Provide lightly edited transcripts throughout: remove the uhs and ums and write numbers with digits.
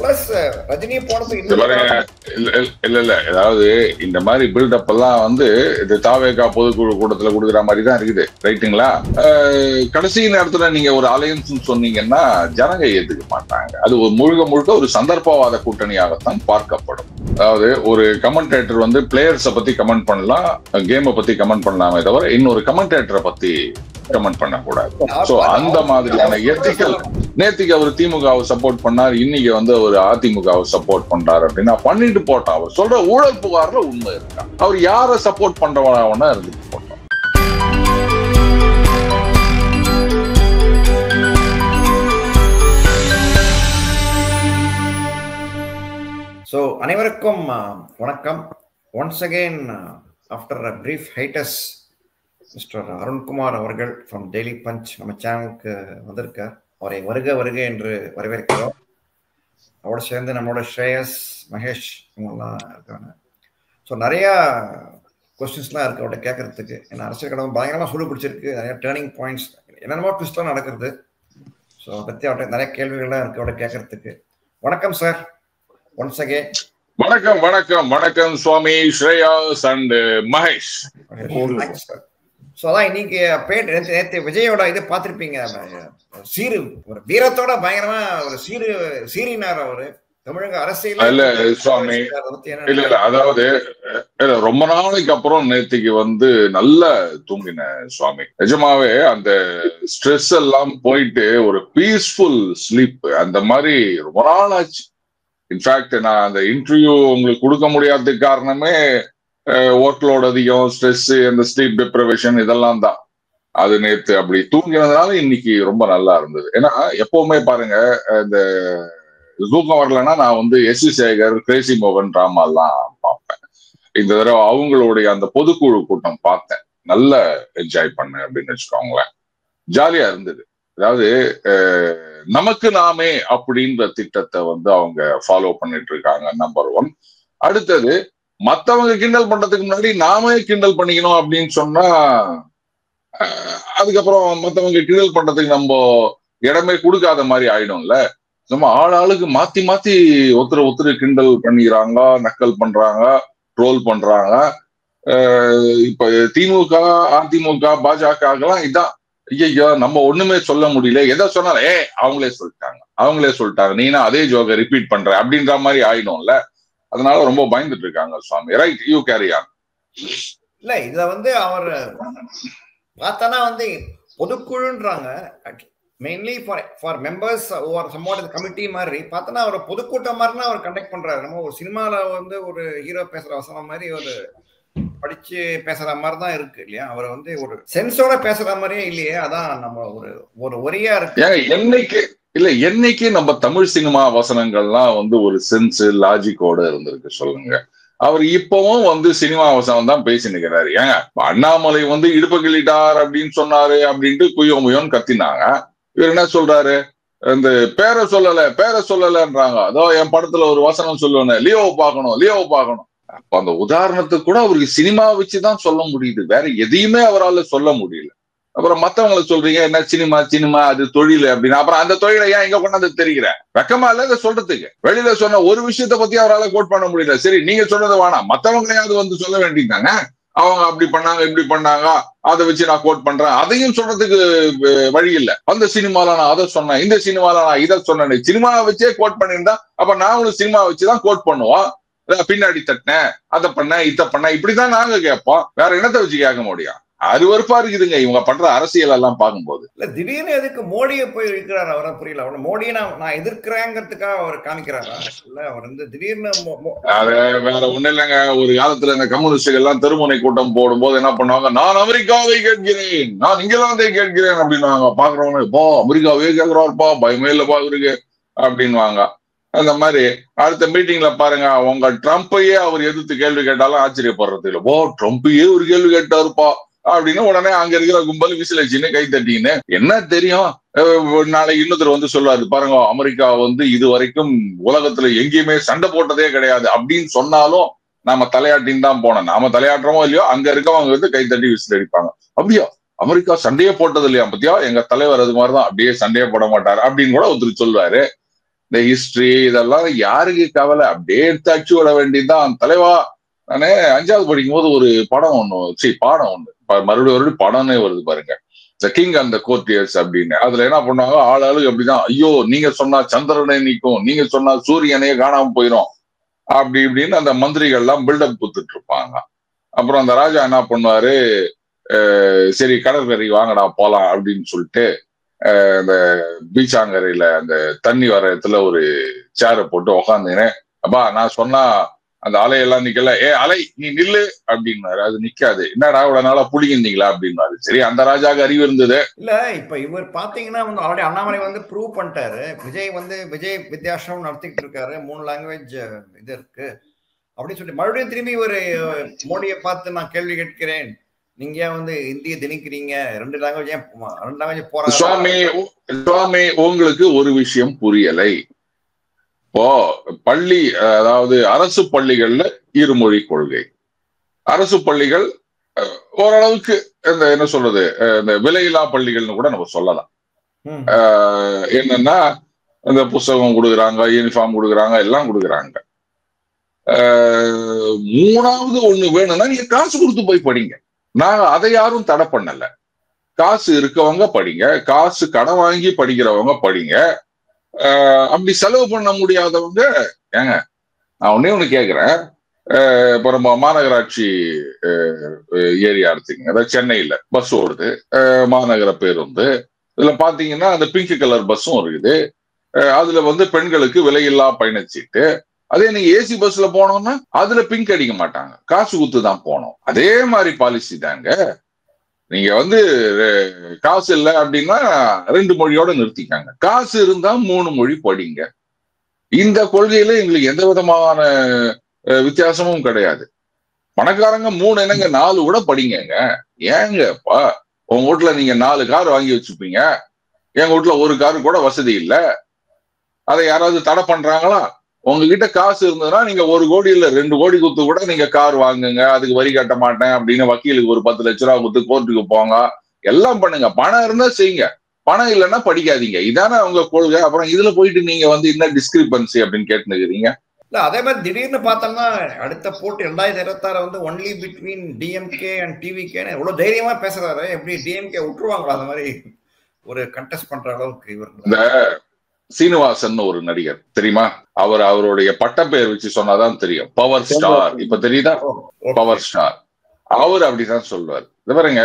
Plus Rajini போனது இல்ல அதாவது இந்த மாதிரி பில்டப் எல்லாம் வந்து இது தாவேகா பொதுக்குழு கூட்டத்துல கொடுக்குற மாதிரி தான் இருக்குது, ரைட்டுங்களா? கடைசி நேரத்துல நீங்க ஒரு அலையன்ஸ் சொன்னீங்கன்னா ஜனங்க ஏத்துக்க மாட்டாங்க. அது ஒரு முழுக்க ஒரு சந்தர்ப்பவாத கூட்டணியாகத்தான் பார்க்கப்படும். அதாவது ஒரு கமெண்டேட்டர் வந்து பிளேயர்ஸை பத்தி கமெண்ட் பண்ணலாம், கேமை பத்தி கமெண்ட் பண்ணலாமே தவிர இன்னொரு கமெண்டேட்டரை பத்தி கமெண்ட் பண்ணக்கூடாது. சோ அந்த மாதிரியான எத்திக்கல். நேத்திக்கு அவர் திமுகவை சப்போர்ட் பண்ணார், இன்னைக்கு வந்து அவர் அதிமுகவை சப்போர்ட் பண்றாரு அப்படின்னா பண்ணிட்டு போட்டோம். அவர் சொல்ற ஊழல் புகார்ல உண்மை இருக்கா? அவர் யாரை சப்போர்ட் பண்றவனா இருந்துட்டு போட்டோம். ஸோ அனைவருக்கும் வணக்கம். Once again after a brief hiatus mister Arunkumar அவர்கள் ஃப்ரம் டெய்லி பஞ்ச் நம்ம சேனலுக்கு வந்திருக்கார். அவரை வருக என்று வரவேற்கிறோம். அவரோட சேர்ந்து நம்மளோட ஸ்ரேயஸ், மகேஷ் இவங்கெல்லாம் இருக்காங்க. ஸோ நிறையா கொஸ்டின்ஸ்லாம் இருக்குது அவர்கிட்ட கேட்கறதுக்கு. ஏன்னா அரசியல் கடமை பயங்கரமாக சொல்லி பிடிச்சிருக்கு, நிறையா டேர்னிங் பாயிண்ட்ஸ், என்னென்னமோ ட்விஸ்ட்லாம் நடக்கிறது. ஸோ அதை பற்றி அவர்கிட்ட நிறைய கேள்விகள்லாம் இருக்குது அவர்கிட்ட கேட்கறதுக்கு. வணக்கம் சார், ஒன்ஸ் அகெயின். வணக்கம் Swami Shreyas and Mahesh. Sir, so அதான் இன்னைக்கு நேற்று விஜயோட இது பார்த்துருப்பீங்க, சீரு ஒரு வீரத்தோட பயங்கரமா ஒரு சீரினார் அவரு தமிழக அரசியல். இல்ல சுவாமி, இல்ல அதாவது ரொம்ப நாளைக்கு அப்புறம் நேத்திக்கு வந்து நல்ல தூங்கின சுவாமி. நிஜமாவே அந்த ஸ்ட்ரெஸ் எல்லாம் போயிட்டு ஒரு பீஸ்ஃபுல் ஸ்லீப் அந்த மாதிரி ரொம்ப நாள் ஆச்சு. இன்ஃபேக்ட் நான் அந்த இன்டர்வியூ உங்களுக்கு கொடுக்க முடியாததுக்கு காரணமே ஒர்க் லோட் அதிகம், ஸ்ட்ரெஸ், அந்த ஸ்லீப் டிப்ரவேஷன் இதெல்லாம் தான். அது நேத்து அப்படி தூங்கினதுனால இன்னைக்கு ரொம்ப நல்லா இருந்தது. ஏன்னா எப்பவுமே பாருங்க, இந்த தூக்கம் வரலன்னா நான் வந்து எஸ் வி சேகர், கிரேசி மோகன் டிராமா எல்லாம் பார்ப்பேன். இந்த தடவை அவங்களுடைய அந்த பொதுக்குழு கூட்டம் பார்த்தேன், நல்ல என்ஜாய் பண்ணேன் அப்படின்னு வச்சுக்கோங்களேன். ஜாலியா இருந்தது. அதாவது நமக்கு நாமே அப்படின்ற திட்டத்தை வந்து அவங்க ஃபாலோ பண்ணிட்டு இருக்காங்க, நம்பர் ஒன். அடுத்தது, மத்தவங்க கிண்டல் பண்றதுக்கு முன்னாடி நாமே கிண்டல் பண்ணிக்கணும் அப்படின்னு சொன்னா அதுக்கப்புறம் மத்தவங்க கிண்டல் பண்றதுக்கு நம்ம இடமே கொடுக்காத மாதிரி ஆயிடும்ல. நம்ம ஆளுக்கு மாத்தி ஒருத்தர் கிண்டல் பண்ணிக்கிறாங்க, நக்கல் பண்றாங்க, ட்ரோல் பண்றாங்க. இப்ப திமுக, அதிமுக, பாஜகலாம் இதான். ஐயோ நம்ம ஒண்ணுமே சொல்ல முடியல, எதை சொன்னாலும் அவங்களே சொல்லிட்டாங்க, நீனா அதே ஜோக்க ரிப்பீட் பண்ற அப்படின்ற மாதிரி ஆயிடும்ல. அதனால ரொம்ப பயந்துட்டு இருக்காங்க Swami. Right, you carry on. இல்ல இதுல வந்து அவர் பார்த்தானா வந்து பொதுக்குழுன்றாங்க, mainly for members or Samvad committee மாதிரி பார்த்தனா அவர் பொதுக்கூட்டம் மாதிரினா அவர் கண்டக்ட் பண்றாரு. நம்ம ஒரு சினிமால வந்து ஒரு ஹீரோ பேசுற வசனம் மாதிரி ஒரு படிச்சு பேசுற மாதிரி தான் இருக்கு இல்லையா? அவர் வந்து ஒரு சென்ஸோட பேசுற மாதிரியே இல்லையே. அதான் நம்ம ஒரு ஒரியா இருக்கு. என்னைக்கு நம்ம தமிழ் சினிமா வசனங்கள்லாம் வந்து ஒரு சென்ஸ் லாஜிக்கோட இருந்திருக்கு சொல்லுங்க? அவர் இப்பவும் வந்து சினிமா வசனம் தான் பேசி நிற்கிறாரு. ஏங்க அண்ணாமலை வந்து இடுப்பு கிள்ளிட்டார் அப்படின்னு சொன்னாரு அப்படின்ட்டு குயோமுயோன்னு கத்தினாங்க. இவர் என்ன சொல்றாரு, இந்த பேரை சொல்லலன்றாங்க. அதோ என் படத்துல ஒரு வசனம் சொல்லுவேன், லியோவை பார்க்கணும். அப்ப அந்த உதாரணத்துக்கு கூட அவருக்கு சினிமா வச்சுதான் சொல்ல முடியுது, வேற எதையுமே அவரால் சொல்ல முடியல. அப்புறம் மத்தவங்களை சொல்றீங்க என்ன சினிமா அது தொழில் அப்படின்னு. அப்புறம் அந்த தொழிலை ஏன் இங்க கொண்டாந்து தெரிகிறேன்? வெக்கமா இல்ல இதை சொல்றதுக்கு? வெளியில சொன்ன ஒரு விஷயத்த பத்தி அவரால் கோட் பண்ண முடியல. சரி, நீங்க சொன்னது வேணாம், மத்தவங்களையாவது வந்து சொல்ல வேண்டியதாங்க. அவங்க அப்படி பண்ணாங்க இப்படி பண்ணாங்க, அதை வச்சு நான் கோட் பண்றேன், அதையும் சொல்றதுக்கு வழி இல்லை. அந்த சினிமால நான் அதை சொன்னேன், இந்த சினிமால நான் இதை சொன்னேன். சினிமாவை வச்சே கோட் பண்ணியிருந்தா அப்ப நாங்களும் சினிமா வச்சுதான் கோட் பண்ணுவோம். பின்னாடி தட்டினேன், அதை பண்ண இதை பண்ண இப்படிதான் நாங்க கேட்போம். வேற என்னத்தை வச்சு கேட்க முடியும்? அருவருப்பா இருக்குதுங்க இவங்க பண்ற அரசியல் எல்லாம் பார்க்கும்போது. இல்ல திடீர்னு எதுக்கு மோடியை போய் இருக்கிறாரு? அவரை புரியல. அவரை மோடியை நான் எதிர்க்கிறேங்கிறதுக்காக அவர் காமிக்கிறாரா? இல்ல அவர் வந்து திடீர்னு அது வேற ஒண்ணு இல்லைங்க. ஒரு காலத்துல இந்த கம்யூனிஸ்டுகள் எல்லாம் தெருமுனை கூட்டம் போடும்போது என்ன பண்ணுவாங்க, நான் அமெரிக்காவை கேட்கிறேன், நான் இங்கிலாந்தை கேட்கிறேன் அப்படின்வாங்க. பாக்குறவங்க பா அமெரிக்காவே கேட்கிறாருப்பா, பயமே இல்லப்பா இவருக்கு அப்படின்வாங்க. அந்த மாதிரி அடுத்த மீட்டிங்ல பாருங்க, உங்க ட்ரம்ப்பையே அவர் எதிர்த்து கேள்வி கேட்டாலும் ஆச்சரியப்படுறது இல்லை. ஓ ட்ரம்ப்பையே ஒரு கேள்வி கேட்டாருப்பா அப்படின்னு உடனே அங்க இருக்கிற கும்பல் விசிலச்சின்னு கை தட்டின்னு என்ன தெரியும். நாளைக்கு இன்னொருத்தர் வந்து சொல்லுவாரு, பாருங்க அமெரிக்கா வந்து இது வரைக்கும் உலகத்துல எங்கேயுமே சண்டை போட்டதே கிடையாது அப்படின்னு சொன்னாலும் நாம தலையாட்டின்னு தான் போனோம். நாம தலையாட்டுறோமோ இல்லையோ, அங்க இருக்கவங்க வந்து கை தட்டி விசில் அடிப்பாங்க. அப்படியா அமெரிக்கா சண்டையே போட்டது இல்லையா? பத்தியா எங்க தலைவர் அது மாதிரிதான், அப்படியே சண்டையே போட மாட்டாரு அப்படின்னு கூட ஒருத்தர் சொல்லுவாரு. இந்த ஹிஸ்டரி இதெல்லாம் யாருக்கு கவலை, அப்படியே எடுத்து அச்சு விட வேண்டியதுதான் தலைவா. நானே 5வது படிக்கும் போது ஒரு படம் ஒண்ணு, பாடம் ஒண்ணு மறுபடியும் படம்னே வருது பாருங்க, த கிங் அண்ட் த கோர்ட்டியர்ஸ் அப்படின்னு. அதுல என்ன பண்ணாங்க, ஆளுக்கு அப்படிதான், ஐயோ நீங்க சொன்னா சந்திரனே நிற்கும், நீங்க சொன்னா சூரியனே காணாம போயிடும் அப்படி இப்படின்னு அந்த மந்திரிகள் எல்லாம் பில்டப் கொடுத்துட்டு இருப்பாங்க. அப்புறம் அந்த ராஜா என்ன பண்ணுவாரு, சரி கடற்கரை வாங்கடா போலாம் அப்படின்னு சொல்லிட்டு அந்த பீச்சாங்கரையில அந்த தண்ணி வர இடத்துல ஒரு சேரை போட்டு உக்காந்துனேன். அப்பா நான் சொன்னா அந்த அலையெல்லாம் நிக்கல, அலை நீ நில்லு அப்படின்னாரு. அது நிக்காது. என்னடா இவ்வளவு நாளா புடிங்கிருந்தீங்களா அப்படின்னாரு. சரி அந்த ராஜாவுக்கு அறிவு இருந்தது இல்ல. இப்ப இவர் பாத்தீங்கன்னா வந்து ஆல்ரெடி அண்ணாமலை வந்து ப்ரூவ் பண்ணிட்டாரு. விஜய் வித்யாசிரமம் நடத்திட்டு இருக்காரு, 3 லாங்குவேஜ் இது இருக்கு அப்படின்னு சொல்லி மறுபடியும் திரும்பி ஒரு மோடியை பார்த்து நான் கேள்வி கேட்கிறேன், நீங்க வந்து இந்திய திணிக்கிறீங்க, 2 லாங்குவேஜ் போறாங்க. சுவாமி உங்களுக்கு ஒரு விஷயம் புரியலை. இப்போ பள்ளி, அதாவது அரசு பள்ளிகள்ல இருமொழி கொள்கை, அரசு பள்ளிகள் ஓரளவுக்கு இந்த என்ன சொல்றது, இந்த விலையில்லா பள்ளிகள்னு கூட நம்ம சொல்லலாம். என்னன்னா இந்த புஸ்தகம் கொடுக்குறாங்க, யூனிஃபார்ம் கொடுக்குறாங்க, எல்லாம் கொடுக்குறாங்க. 3வது ஒண்ணு வேணும்னா நீங்க காசு கொடுத்து போய் படிங்க. நாங்க அதை யாரும் தடை பண்ணல. காசு இருக்கவங்க படிங்க, காசு கடன் வாங்கி படிக்கிறவங்க படிங்க. அப்படி செலவு பண்ண முடியாதவங்க, ஏங்க நான் ஒண்ணு கேக்குறேன், இப்ப நம்ம மாநகராட்சி ஏரியா எடுத்தீங்க, அதாவது சென்னையில பஸ் ஓடுது, மாநகர பேருந்து, இதுல பாத்தீங்கன்னா அந்த பிங்க் கலர் பஸ்ஸும் இருக்குது. அதுல வந்து பெண்களுக்கு விலையில்லா பயணச்சீட்டு. அதே நீங்க ஏசி பஸ்ல போனோம்னா அதுல பிங்க் அடிக்க மாட்டாங்க, காசு குத்து தான் போனோம். அதே மாதிரி பாலிசி தாங்க. நீங்க வந்து காசு இல்லை அப்படின்னா 2 மொழியோட நிறுத்திக்காங்க, காசு இருந்தா 3 மொழி படிங்க. இந்த கொள்கையில எங்களுக்கு எந்த விதமான வித்தியாசமும் கிடையாது. பணக்காரங்க 3 என்னங்க 4 கூட படிங்க. ஏங்கப்பா உங்க வீட்டுல நீங்க 4 கார் வாங்கி வச்சுப்பீங்க, எங்க வீட்டுல ஒரு காரு கூட வசதி இல்லை. அதை யாராவது தடை பண்றாங்களா? உங்ககிட்ட காசு இருந்ததுன்னா நீங்க 1 கோடி இல்ல 2 கோடி குத்து கூட நீங்க கார் வாங்குங்க, அதுக்கு வரி கட்ட மாட்டேன் அப்படின்னு வக்கீலுக்கு ஒரு 10 லட்ச ரூபா குத்து கோர்ட்டுக்கு போங்க, எல்லாம் பண்ணுங்க. பணம் இருந்தா செய்யுங்க, பணம் இல்லைன்னா படிக்காதீங்க. இதானே அவங்க கொள்கை. அப்புறம் இதுல போயிட்டு நீங்க வந்து என்ன டிஸ்கிரிபன்சி அப்படின்னு கேட்டுக்கிறீங்க? இல்ல அதே மாதிரி திடீர்னு பார்த்தோம்னா அடுத்த போட்டி 2026 வந்து only between DMK and TVK எவ்வளவு தைரியமா பேசுறாரு. எப்படி டிஎம்கே விட்டுருவாங்களா அந்த மாதிரி ஒரு கண்டெஸ்ட் பண்ற அளவுக்கு? இவர் சீனிவாசன் ஒரு நடிகர் தெரியுமா, அவருடைய பட்ட பெயர் வச்சு சொன்னாதான் தெரியும், பவர் ஸ்டார். இப்ப தெரியுதா, பவர் ஸ்டார். அவர் அப்படிதான் சொல்லுவார். இது பாருங்க,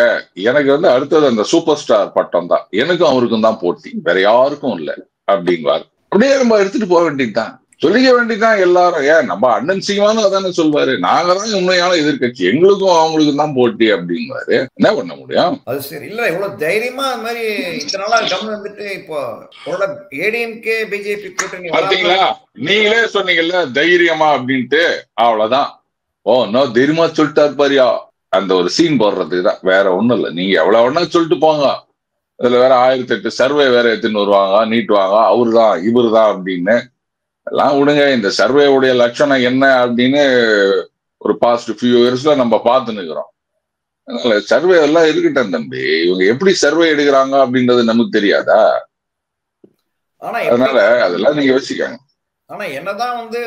எனக்கு வந்து அடுத்தது அந்த சூப்பர் ஸ்டார் பட்டம் தான், எனக்கும் அவருக்கும் தான் போட்டி, வேற யாருக்கும் இல்லை அப்படிங்குவார். அப்படியே நம்ம எடுத்துட்டு போக வேண்டியதுதான், சொல்லிக்க வேண்டியதுதான் எல்லாரும். ஏன் நம்ம அண்ணன் சீமானும் அதானே சொல்வாரு, நாங்க தான் உண்மையான எதிர்கட்சி, எங்களுக்கும் அவங்களுக்கும் தான் போட்டி அப்படிங்குவாரு. என்ன பண்ண முடியும்? அது சரி. இல்ல இவ்வளவு தைரியமா அது மாதிரி இத்தனை நாளா கவனம் வந்துட்டு இப்போ ஏடிஎம்கே பிஜேபி கூட்டணி பாத்தீங்களா, நீங்களே சொன்னீங்கல்ல தைரியமா அப்படின்ட்டு, அவ்வளவுதான். இன்னும் தைரியமா சொல்லிட்டாரு பாரியா, அந்த ஒரு சீன் போடுறதுக்கு தான், வேற ஒண்ணும் இல்லை. நீங்க எவ்வளவு வேணா சொல்லிட்டு போங்க, இதுல வேற 1008 சர்வே வேற எடுத்துன்னு வருவாங்க, நீட்டுவாங்க, அவரு தான் இவரு தான் அப்படின்னு. எல்லாம் விடுங்க. இந்த சர்வேவுடைய லட்சணம் என்ன அப்படின்னு ஒரு பாஸ்ட் ஃபியூ இயர்ஸ்ல நம்ம பார்த்துன்னு இருக்கிறோம். அதனால சர்வே எல்லாம் இருக்கட்டும் தம்பி, இவங்க எப்படி சர்வே எடுக்கிறாங்க அப்படின்றது நமக்கு தெரியாதா? அதனால அதெல்லாம் நீங்க யோசிக்காங்க. ஆனா என்னதான் வந்து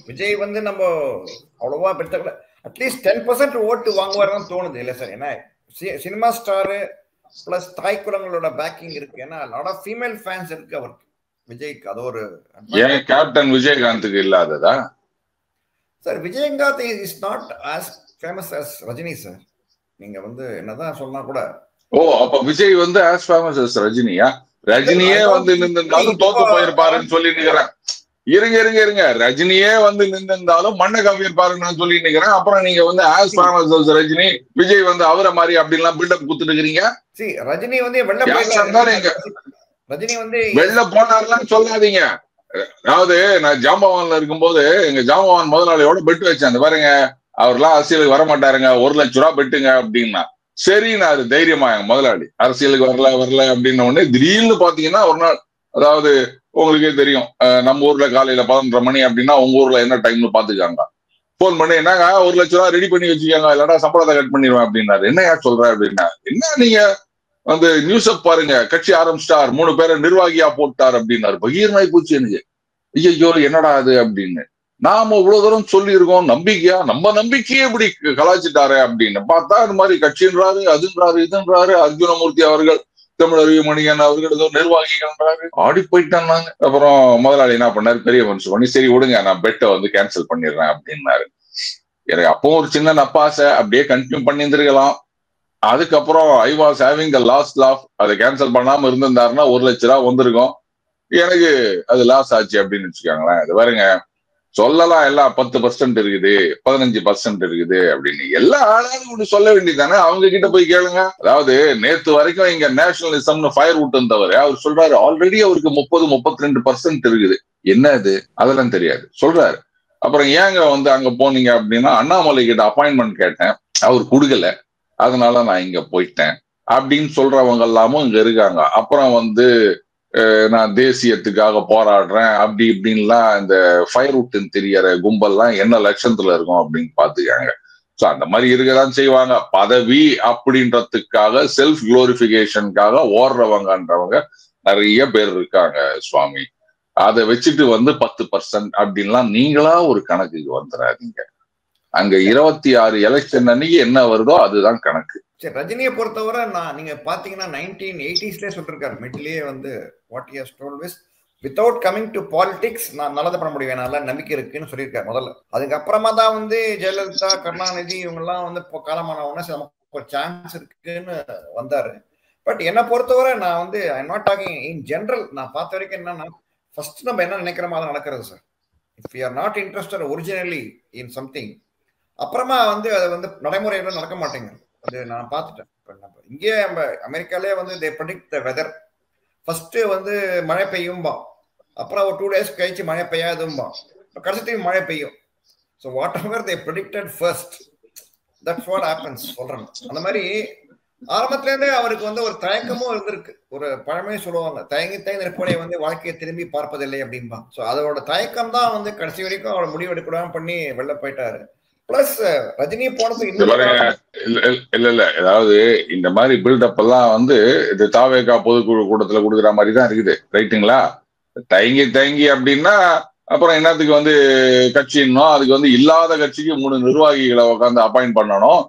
விஜய் வந்து நம்ம அவ்வளவா பெற்ற அட்லீஸ்ட் 10% ஓட்டு வாங்குவாருன்னு தோணுது இல்ல சார்? ஏன்னா சினிமா ஸ்டாரு பிளஸ் தாய் குலங்களோட பேக்கிங் இருக்கு. ஏன்னா லாட் ஆஃப் ஃபீமேல் ஃபேன்ஸ் இருக்கு அவருக்கு, விஜய்க்கு. அது ஒரு ஏன் கேப்டன் விஜயகாந்துக்கு இல்லாததா sir? Vijayakanth is not as famous as Rajini sir. நீங்க வந்து என்னதான் சொன்னா கூட. அப்ப விஜய் வந்து as famous as ரஜினியா? ரஜினியே வந்து நின்றுந்தாலும் தோத்து போயிருப்பாருன்னு சொல்லி நிக்கிறேன். இருங்க ரஜினியே வந்து நின்றுந்தாலும் மண்ணை கவியிருப்பாருன்னு நான் சொல்லி நிக்கிறேன். அப்புறம் நீங்க வந்து as famous as Rajini, Vijay வந்து அவரை மாதிரி அப்படின்லாம் பில்டப் குத்துட்டு இருக்கிறீங்க. ரஜினி வந்து ரஜினி வந்து வெளில போனார்லாம் சொல்லாதீங்க. அதாவது நான் ஜாம்பவான்ல இருக்கும்போது எங்க ஜாம்பவான் முதலாளியோட பெட்டு வச்சேன். அந்த பாருங்க, அவர்லாம் அரசியலுக்கு வர மாட்டாருங்க, 1 லட்ச ரூபா பெட்டுங்க அப்படின்னா. சரி, நான் அது தைரியமா எங்க முதலாளி அரசியலுக்கு வரல அப்படின்ன உடனே திடீர்னு பாத்தீங்கன்னா ஒரு நாள், அதாவது உங்களுக்கே தெரியும், நம்ம ஊர்ல காலையில 11:30 மணி அப்படின்னா உங்க ஊர்ல என்ன டைம்னு பாத்துக்காங்க. போன் பண்ணி என்னங்க 1 லட்ச ரூபா ரெடி பண்ணி வச்சுக்காங்க, இல்லாட்டா சம்பளத்தை கட் பண்ணிடுவேன் அப்படின்னாரு. என்னையா சொல்ற அப்படின்னா, என்ன நீங்க வந்து நியூஸ பாருங்க, கட்சி ஆரம்பிச்சிட்டார், 3 பேரை நிர்வாகியா போட்டார் அப்படின்னாரு. பகீர்னாய் போச்சு எனக்கு. ஐயோ என்னடா அது அப்படின்னு. நாம இவ்வளவு தூரம் சொல்லி இருக்கோம், நம்பிக்கையா நம்ம நம்பிக்கையே இப்படி கலாச்சிட்டாரு அப்படின்னு பார்த்தா இந்த மாதிரி கட்சின்றாரு, அதுன்றாரு, இதுன்றாரு. அர்ஜுனமூர்த்தி அவர்கள், தமிழறிவு மணியன் அவர்கள் ஏதோ நிர்வாகிகள்ன்றாரு. ஆடி போயிட்டான் நாங்க. அப்புறம் முதலாளி என்ன பண்ணாரு, பெரிய மனுஷன் பண்ணி, சரி விடுங்க நான் பெட்டை வந்து கேன்சல் பண்ணிடுறேன் அப்படின்னாரு. எனக்கு அப்பவும் ஒரு சின்ன நப்பாசை, அப்படியே கண்டினியூ பண்ணியிருந்திருக்கலாம். அதுக்கப்புறம் I was having the last laugh. அதை கேன்சல் பண்ணாம இருந்திருந்தாருன்னா 1 லட்ச ரூபா வந்திருக்கும். எனக்கு அது லாஸ் ஆச்சு அப்படின்னு வச்சுக்கோங்களேன். இது பாருங்க, சொல்லலாம் எல்லாம் 10% இருக்குது, 15% இருக்குது அப்படின்னு. எல்லா ஆளாலும் ஒண்ணு சொல்ல வேண்டியதானே, அவங்க கிட்ட போய் கேளுங்க. அதாவது நேத்து வரைக்கும் இங்க நேஷனலிசம்னு ஃபயர் விட்டு இருந்தவர் அவர் சொல்றாரு ஆல்ரெடி அவருக்கு 30-32% இருக்குது. என்ன அது, அதெல்லாம் தெரியாது சொல்றாரு. அப்புறம் ஏங்க வந்து அங்க போனீங்க அப்படின்னா, அண்ணாமலை கிட்ட அப்பாயின்மெண்ட் கேட்டேன், அவர் கொடுக்கல, அதனால நான் இங்க போயிட்டேன் அப்படின்னு சொல்றவங்க எல்லாமும் இங்க இருக்காங்க. அப்புறம் வந்து நான் தேசியத்துக்காக போராடுறேன் அப்படி இப்படின்லாம் இந்த ஃபயர் விட்டுன்னு தெரியற கும்பல்லாம் என்ன லட்சத்துல இருக்கும் அப்படின்னு பாத்துக்காங்க. சோ அந்த மாதிரி இருக்கதான் செய்வாங்க. பதவி அப்படின்றதுக்காக, செல்ஃப் குளோரிபிகேஷனுக்காக ஓடுறவங்கன்றவங்க நிறைய பேர் இருக்காங்க சுவாமி. அதை வச்சுட்டு வந்து 10% அப்படின்லாம் நீங்களா ஒரு கணக்குக்கு வந்துடாதீங்க. அங்க 26 எலெக்ஷன் அன்னைக்கு என்ன வருதோ அதுதான் கணக்கு. சரி, ரஜினியை பொறுத்தவரை நீங்க பாத்தீங்கன்னா 1980s சொல்லிருக்காரு மிட்லயே வந்து what he has told is without coming to politics நான் நல்லது பண்ண முடியும், நல்ல நம்பிக்கை இருக்குன்னு சொல்லியிருக்காரு முதல்ல. அதுக்கப்புறமா தான் வந்து ஜெயலலிதா, கருணாநிதி இவங்க எல்லாம் வந்து காலமான உடனே நமக்கு ஒரு சான்ஸ் இருக்குன்னு வந்தாரு. பட் என்னை பொறுத்தவரை நான் வந்து I am not talking in general. நான் பார்த்த வரைக்கும் என்னன்னா, ஃபர்ஸ்ட் நம்ம என்ன நினைக்கிறோமோ அதை நடக்கிறது sir. If you are not interested originally in something, அப்புறமா வந்து அது வந்து நடைமுறையில நடக்க மாட்டேங்குது. அது நான் பார்த்துட்டேன். இங்கே நம்ம அமெரிக்காலே வந்து தே ப்ரெடிக்ட் த வெதர். ஃபர்ஸ்ட் வந்து மழை பெய்யும்பா, அப்புறம் ஒரு 2 days கழிச்சு மழை பெய்யாதும்பா, கடைசி மழை பெய்யும். So what ever they predicted first, that's what happens சொல்றேன். அந்த மாதிரி ஆரம்பத்திலேருந்தே அவருக்கு வந்து ஒரு தயக்கமும் இருந்திருக்கு. ஒரு பழமையை சொல்லுவாங்க, தயங்கி நிற்பவனை வந்து வாழ்க்கையை திரும்பி பார்ப்பதில்லை அப்படின்பா. ஸோ அதோட தயக்கம் தான் வந்து கடைசி வரைக்கும் அவர் முடிவு எடுக்கூடாம பண்ணி வெளில போயிட்டாரு. பிளஸ் ரஜினி போனது இல்ல ஏதாவது இந்த மாதிரி பில்டப் எல்லாம் வந்து இது தாவேகா பொதுக்குழு கூட்டத்துல கொடுக்குற மாதிரி தான் இருக்குது. ரைட்டுங்களா? தயங்கி அப்படின்னா அப்புறம் என்னத்துக்கு வந்து கட்சின்னும், அதுக்கு வந்து இல்லாத கட்சிக்கு 3 நிர்வாகிகளை உட்காந்து அப்பாயிண்ட் பண்ணணும்.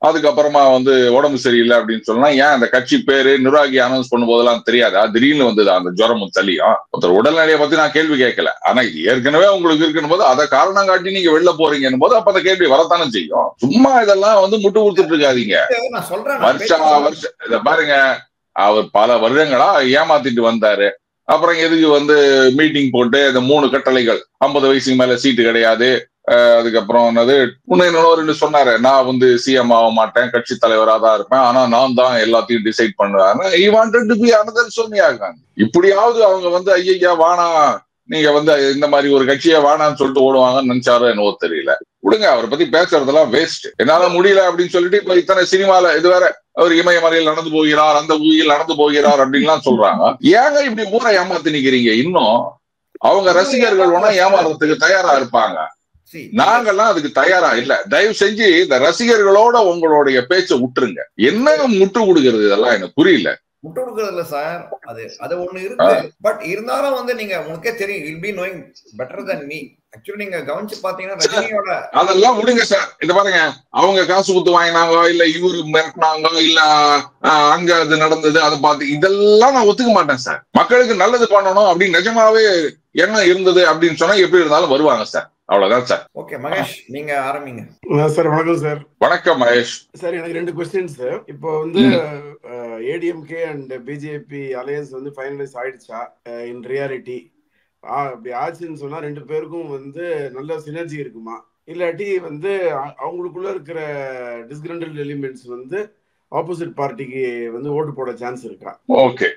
அதுக்கப்புறமா வந்து உடம்பு சரியில்லை அப்படின்னு சொன்னா, ஏன் அந்த கட்சி பேரு நிர்வாகி அனௌன்ஸ் பண்ணும் போதெல்லாம் தெரியாதா? திடீர்னு வந்தது அந்த ஜுரமும் சளியும். ஒருத்தர் உடல்நிலையை பத்தி நான் கேள்வி கேட்கல, ஆனா இது ஏற்கனவே உங்களுக்கு இருக்குன்னு போது அதை காரணம் காட்டி நீங்க வெளில போறீங்கன்னு போது அப்ப அந்த கேள்வி வரத்தானே செய்யும். சும்மா இதெல்லாம் வந்து முட்டு கொடுத்துட்டு இருக்காதீங்க. வருஷம் இத பாருங்க, அவர் பல வருடங்களா ஏமாத்திட்டு வந்தாரு. அப்புறம் எதுக்கு வந்து மீட்டிங் போட்டு இந்த 3 கட்டளைகள், 50 வயசுக்கு மேல சீட்டு கிடையாது, அதுக்கப்புறம் என்னது இன்னொரு சொன்னாரு, நான் வந்து சிஎம் ஆக மாட்டேன், கட்சி தலைவராக தான் இருப்பேன், ஆனா நான் தான் எல்லாத்தையும் டிசைட் பண்ணுவேன். இப்படியாவது அவங்க வந்து ஐயா வானா நீங்க வந்து இந்த மாதிரி ஒரு கட்சியை வானான்னு சொல்லிட்டு ஓடுவாங்கன்னு நினைச்சாரோ என்னவோ தெரியல. விடுங்க, அவரை பத்தி பேசுறதெல்லாம் வேஸ்ட். என்னால முடியல அப்படின்னு சொல்லிட்டு இப்ப இத்தனை சினிமால இது வேற அவர் இமயமலையில் நடந்து போகிறார், அந்த ஊரில் நடந்து போகிறார் அப்படின்லாம் சொல்றாங்க. ஏங்க இப்படி ஊரை ஏமாத்தி நிக்கிறீங்க? இன்னும் அவங்க ரசிகர்கள் வேணா ஏமாறதுக்கு தயாரா இருப்பாங்க, நாங்கெல்லாம் அதுக்கு தயாரா இல்ல. தயவு செஞ்சு இந்த ரசிகர்களோட உங்களுடைய பேச்சை விட்டுருங்க. என்ன முட்டு கொடுக்கறது இதெல்லாம் எனக்கு புரியல. முட்டு கொடுக்கறது இல்ல சார், அது ஒண்ணு இருக்கு. பட் இருந்தாலும் வந்து நீங்க உங்களுக்கே தெரியும், will be knowing better than me. Actually நீங்க கவனிச்சு பாத்தீங்கன்னா ரஜினியோட அதெல்லாம் விடுங்க சார். இத பாருங்க, அவங்க காசு கொடுத்து வாங்கினாங்க, இல்ல இவரு மிரட்டினாங்க, இல்ல அங்க அது நடந்தது, அதை பார்த்து இதெல்லாம் நான் ஒத்துக்க மாட்டேன் சார். மக்களுக்கு நல்லது பண்ணணும் அப்படின்னு நிஜமாவே என்ன இருந்தது அப்படின்னு சொன்னா எப்படி இருந்தாலும் வருவாங்க சார். அவ்வளவுதான் சார். ஓகே மகேஷ், நீங்க ஆரம்பிங்க சார். வணக்கம் சார். வணக்கம் மகேஷ் சார். எனக்கு 2 கொஸ்டின்ஸ். இப்போ வந்து ஏடிஎம்கே அண்ட் பிஜேபி அலையன்ஸ் வந்து ஃபைனலைஸ் ஆயிடுச்சா இன் ரியாலிட்டி? அப்படி ஆச்சுன்னு சொன்னா 2 பேருக்கும் வந்து நல்ல சினர்ஜி இருக்குமா, இல்லாட்டி வந்து அவங்களுக்குள்ள இருக்கிற டிஸ்கிரண்டல் எலிமெண்ட்ஸ் வந்து ஆப்போசிட் பார்ட்டிக்கு வந்து ஓட்டு போட சான்ஸ் இருக்கா? ஓகே,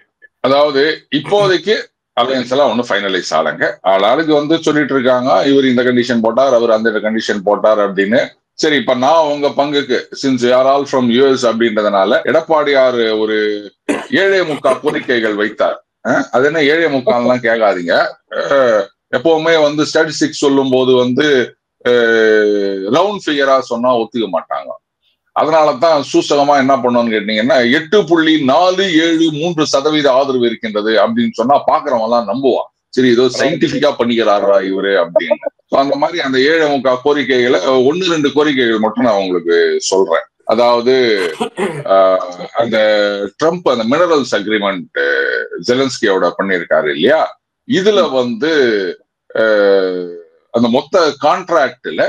அதாவது இப்போதைக்கு அலையன்ஸ் எல்லாம் ஒன்னும் ஃபைனலைஸ் ஆளுங்க. ஆளுக்கு வந்து சொல்லிட்டு இருக்காங்க, இவர் இந்த கண்டிஷன் போட்டார், அவர் அந்த கண்டிஷன் போட்டார் அப்படின்னு. சரி, இப்ப நான் உங்க பங்குக்கு since are all from US அப்படின்றதுனால எடப்பாடியார் ஒரு 7.25 கோரிக்கைகள் வைத்தார். அது என்ன 7.25 கேட்காதீங்க. எப்பவுமே வந்து ஸ்டாட்டிஸ்டிக்ஸ் சொல்லும் போது வந்து ரவுண்ட் ஃபிகரா சொன்னா ஒத்துக்க மாட்டாங்க. அதனாலதான் சூசகமா என்ன பண்ணோம்னு கேட்டீங்கன்னா 8.473% ஆதரவு இருக்கின்றது அப்படின்னு சொன்னா பாக்குறவங்க எல்லாம் நம்புவான். சரி ஏதோ சயின்டிபிக்கா பண்ணிக்கிறாரா இவரு அப்படின்னு. அந்த மாதிரி அந்த 7.25 கோரிக்கைகளை 1-2 கோரிக்கைகள் மட்டும் நான் உங்களுக்கு சொல்றேன். அதாவது அந்த ட்ரம்ப் அந்த மினரல்ஸ் அக்ரிமெண்ட் ஜெலன்ஸ்கியோட பண்ணியிருக்காரு இல்லையா, இதுல வந்து அந்த மொத்த கான்ட்ராக்ட்ல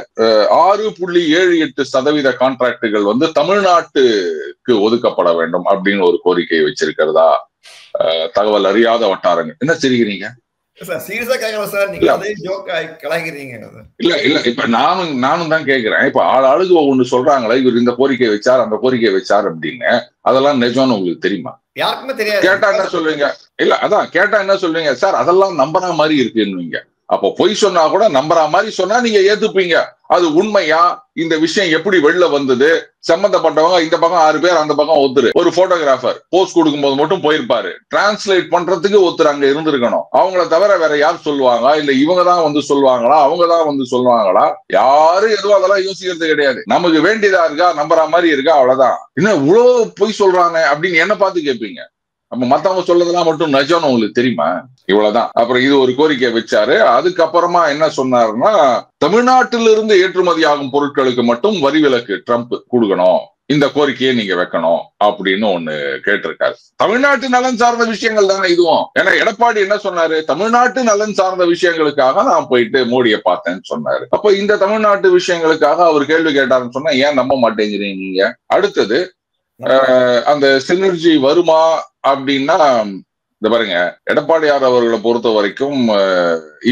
6.78% கான்ட்ராக்டுகள் வந்து தமிழ்நாட்டுக்கு ஒதுக்கப்பட வேண்டும் அப்படின்னு ஒரு கோரிக்கை வச்சிருக்கிறதா தகவல் அறியாத வட்டாரங்கள். என்ன தெரிகிறீங்க? இல்ல இல்ல இப்ப நானும் தான் கேட்கிறேன். இப்ப ஆளுக்கு ஒண்ணு சொல்றாங்களே இவர் இந்த கோரிக்கை வச்சார் அந்த கோரிக்கை வச்சார் அப்படின்னு, அதெல்லாம் நிஜம்னு உங்களுக்கு தெரியுமா? யாருக்குமே தெரியாது. கேட்டா என்ன சொல்லுவீங்க? இல்ல அதான் கேட்டா என்ன சொல்லுவீங்க? சார் அதெல்லாம் நம்புற மாதிரி இருக்குன்னு. அப்போ பொய் சொன்னா கூட நம்புற மாதிரி சொன்னா நீங்க ஏத்துப்பீங்க. அது உண்மையா, இந்த விஷயம் எப்படி வெளில வந்தது, சம்பந்தப்பட்டவங்க இந்த பக்கம் 6 பேர் அந்த பக்கம் ஒருத்தர், ஒரு போட்டோகிராஃபர் போஸ்ட் கொடுக்கும் போது மட்டும் போயிருப்பாரு, டிரான்ஸ்லேட் பண்றதுக்கு ஒருத்தர் அங்க இருந்திருக்கணும். அவங்கள தவிர வேற யார் சொல்லுவாங்க? இல்ல இவங்க தான் வந்து சொல்லுவாங்களா, அவங்கதான் வந்து சொல்லுவாங்களா? யாரும் எதுவும் அதெல்லாம் யோசிக்கிறது கிடையாது. நமக்கு வேண்டியதா இருக்கா, நம்புற மாதிரி இருக்கா, அவ்வளவுதான். இன்னும் இவ்வளவு பொய் சொல்றாங்க அப்படின்னு என்ன பார்த்து கேட்பீங்க. நம்ம மத்தவங்க சொல்றதெல்லாம் மட்டும் நிஜம்னு உங்களுக்கு தெரியுமா? இவ்வளவுதான். அப்புறம் இது ஒரு கோரிக்கை வச்சாரு. அதுக்கப்புறமா என்ன சொன்னாருன்னா, தமிழ்நாட்டிலிருந்து ஏற்றுமதி ஆகும் பொருட்களுக்கு மட்டும் வரி விலக்கு ட்ரம்ப் கொடுக்கணும், இந்த கோரிக்கையை நீங்க வைக்கணும் அப்படின்னு ஒண்ணு கேட்டிருக்காரு. தமிழ்நாட்டு நலன் சார்ந்த விஷயங்கள் தானே இதுவும். ஏன்னா எடப்பாடி என்ன சொன்னாரு, தமிழ்நாட்டு நலன் சார்ந்த விஷயங்களுக்காக நான் போயிட்டு மோடியை பார்த்தேன்னு சொன்னாரு. அப்ப இந்த தமிழ்நாட்டு விஷயங்களுக்காக அவர் கேள்வி கேட்டாருன்னு சொன்னா ஏன் நம்ப மாட்டேங்கிறீங்க நீங்க? அடுத்தது அந்த சினர்ஜி வருமா அப்படின்னா, இந்த பாருங்க, எடப்பாடியார் அவர்களை பொறுத்த வரைக்கும்